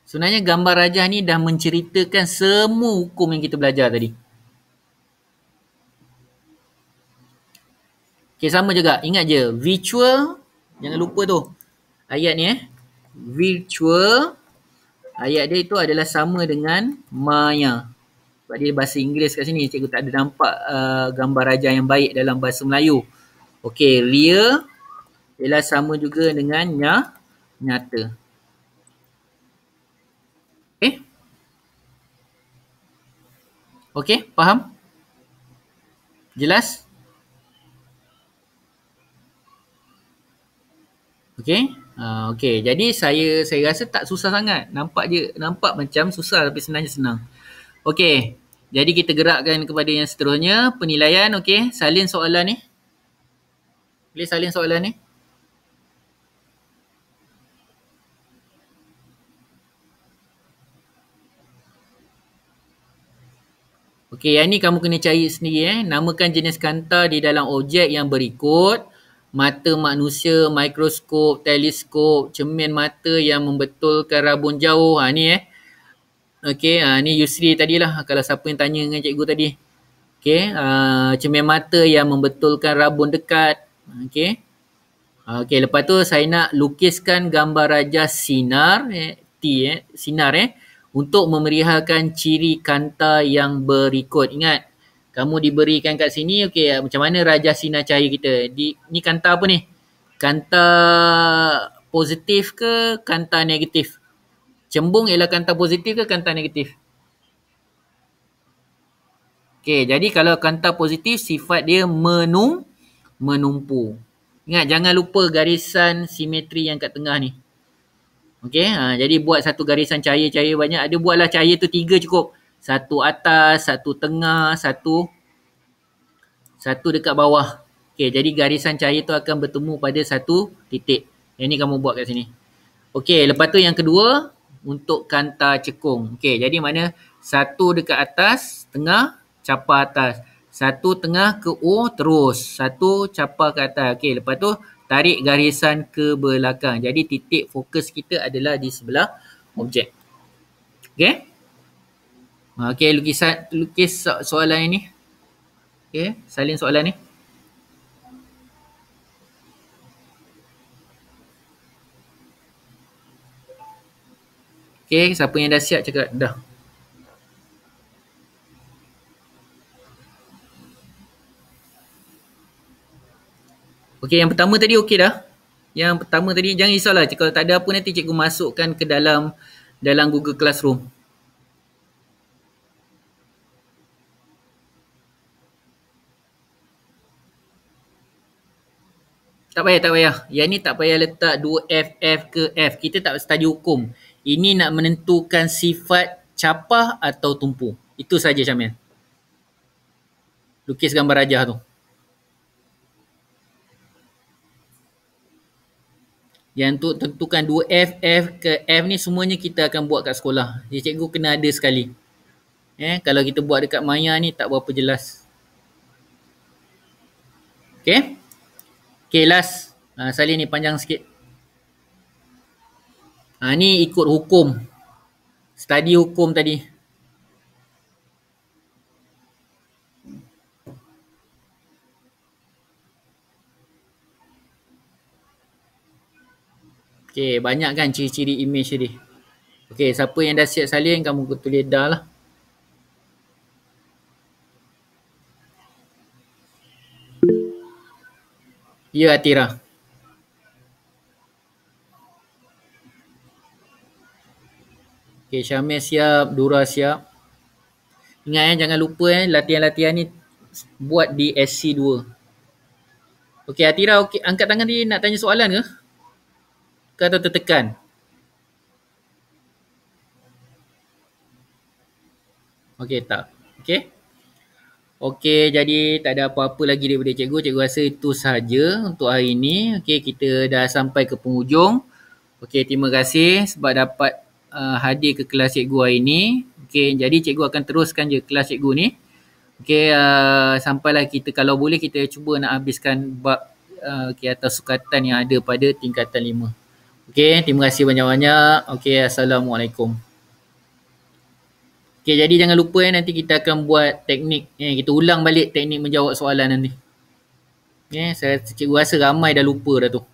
Sebenarnya gambar rajah ni dah menceritakan semua hukum yang kita belajar tadi. Okey, sama juga. Ingat je, virtual, jangan lupa tu. Ayat ni virtual, ayat dia itu adalah sama dengan maya. Sebab dia bahasa Inggeris kat sini, cikgu tak ada nampak gambar rajah yang baik dalam bahasa Melayu. Okey, real ialah sama juga dengan nyata. Okey, faham? Jelas? Okey. Okey, jadi saya rasa tak susah sangat. Nampak macam susah tapi sebenarnya senang. Okey. Jadi kita gerakkan kepada yang seterusnya, penilaian. Okey, salin soalan ni. Boleh salin soalan ni? Okey, yang ni kamu kena cari sendiri Namakan jenis kanta di dalam objek yang berikut. Mata manusia, mikroskop, teleskop, cermin mata yang membetulkan rabun jauh. Ni Okey, ni Yusri tadilah kalau siapa yang tanya dengan cikgu tadi. Okey, cermin mata yang membetulkan rabun dekat. Okey. Okey, lepas tu saya nak lukiskan gambar rajah sinar sinar untuk memerihalkan ciri kanta yang berikut. Ingat, kamu diberikan kat sini, okey, macam mana rajah sinar cahaya kita? Ni kanta apa ni? Kanta positif ke kanta negatif? Cembung ialah kanta positif ke kanta negatif? Okey, jadi kalau kanta positif, sifat dia menumpu. Ingat, jangan lupa garisan simetri yang kat tengah ni. Okey, jadi buat satu garisan cahaya-cahaya banyak. Ada buatlah cahaya tu 3 cukup. Satu atas, satu tengah, satu dekat bawah. Okey, jadi garisan cahaya tu akan bertemu pada satu titik. Yang ni kamu buat kat sini. Okey, lepas tu yang kedua untuk kanta cekung. Okey, jadi mana satu dekat atas, tengah, capa atas. Satu tengah ke O terus. Satu capa ke atas. Okey, lepas tu tarik garisan ke belakang. Jadi titik fokus kita adalah di sebelah objek. Okey? Okey, lukis soalan ini. Okey, salin soalan ni. Okey, siapa yang dah siap cakap dah. Okey, yang pertama tadi okey dah. Yang pertama tadi jangan risaulah. Kalau tak ada apa nanti cikgu masukkan ke dalam Google Classroom. Tak payah. Yang ni tak payah letak 2F ke F. Kita tak study hukum. Ini nak menentukan sifat capah atau tumpu. Itu saja, Syamil. Lukis gambar rajah tu. Yang untuk tentukan 2F, F ke F ni semuanya kita akan buat kat sekolah. Jadi cikgu kena ada sekali. Kalau kita buat dekat Maya ni tak berapa jelas. Okay? Okay, last. Salin ni panjang sikit. Ni ikut hukum. Study hukum tadi. Okay, banyak kan ciri-ciri image tadi. Okay, siapa yang dah siap salin, kamu tulis dah lah. Ya, Atira. Okay, Syamil siap, Dura siap. Ingat jangan lupa latihan-latihan ni buat di SC2. Okay, Atira, okay, angkat tangan tadi nak tanya soalan ke? Ke atau tertekan? Okay, tak. Okay. Okay, jadi tak ada apa-apa lagi daripada cikgu. Cikgu rasa itu sahaja untuk hari ini. Okay, kita dah sampai ke penghujung. Okay, terima kasih sebab dapat hadir ke kelas cikgu hari ini. Okay, jadi cikgu akan teruskan je kelas cikgu ni. Okay, sampailah kita, kalau boleh kita cuba nak habiskan bab atau sukatan yang ada pada tingkatan 5. Okay, terima kasih banyak-banyak. Okay, Assalamualaikum. Okay, jadi jangan lupa nanti kita akan buat teknik. Kita ulang balik teknik menjawab soalan nanti. Saya cikgu rasa ramai dah lupa dah tu.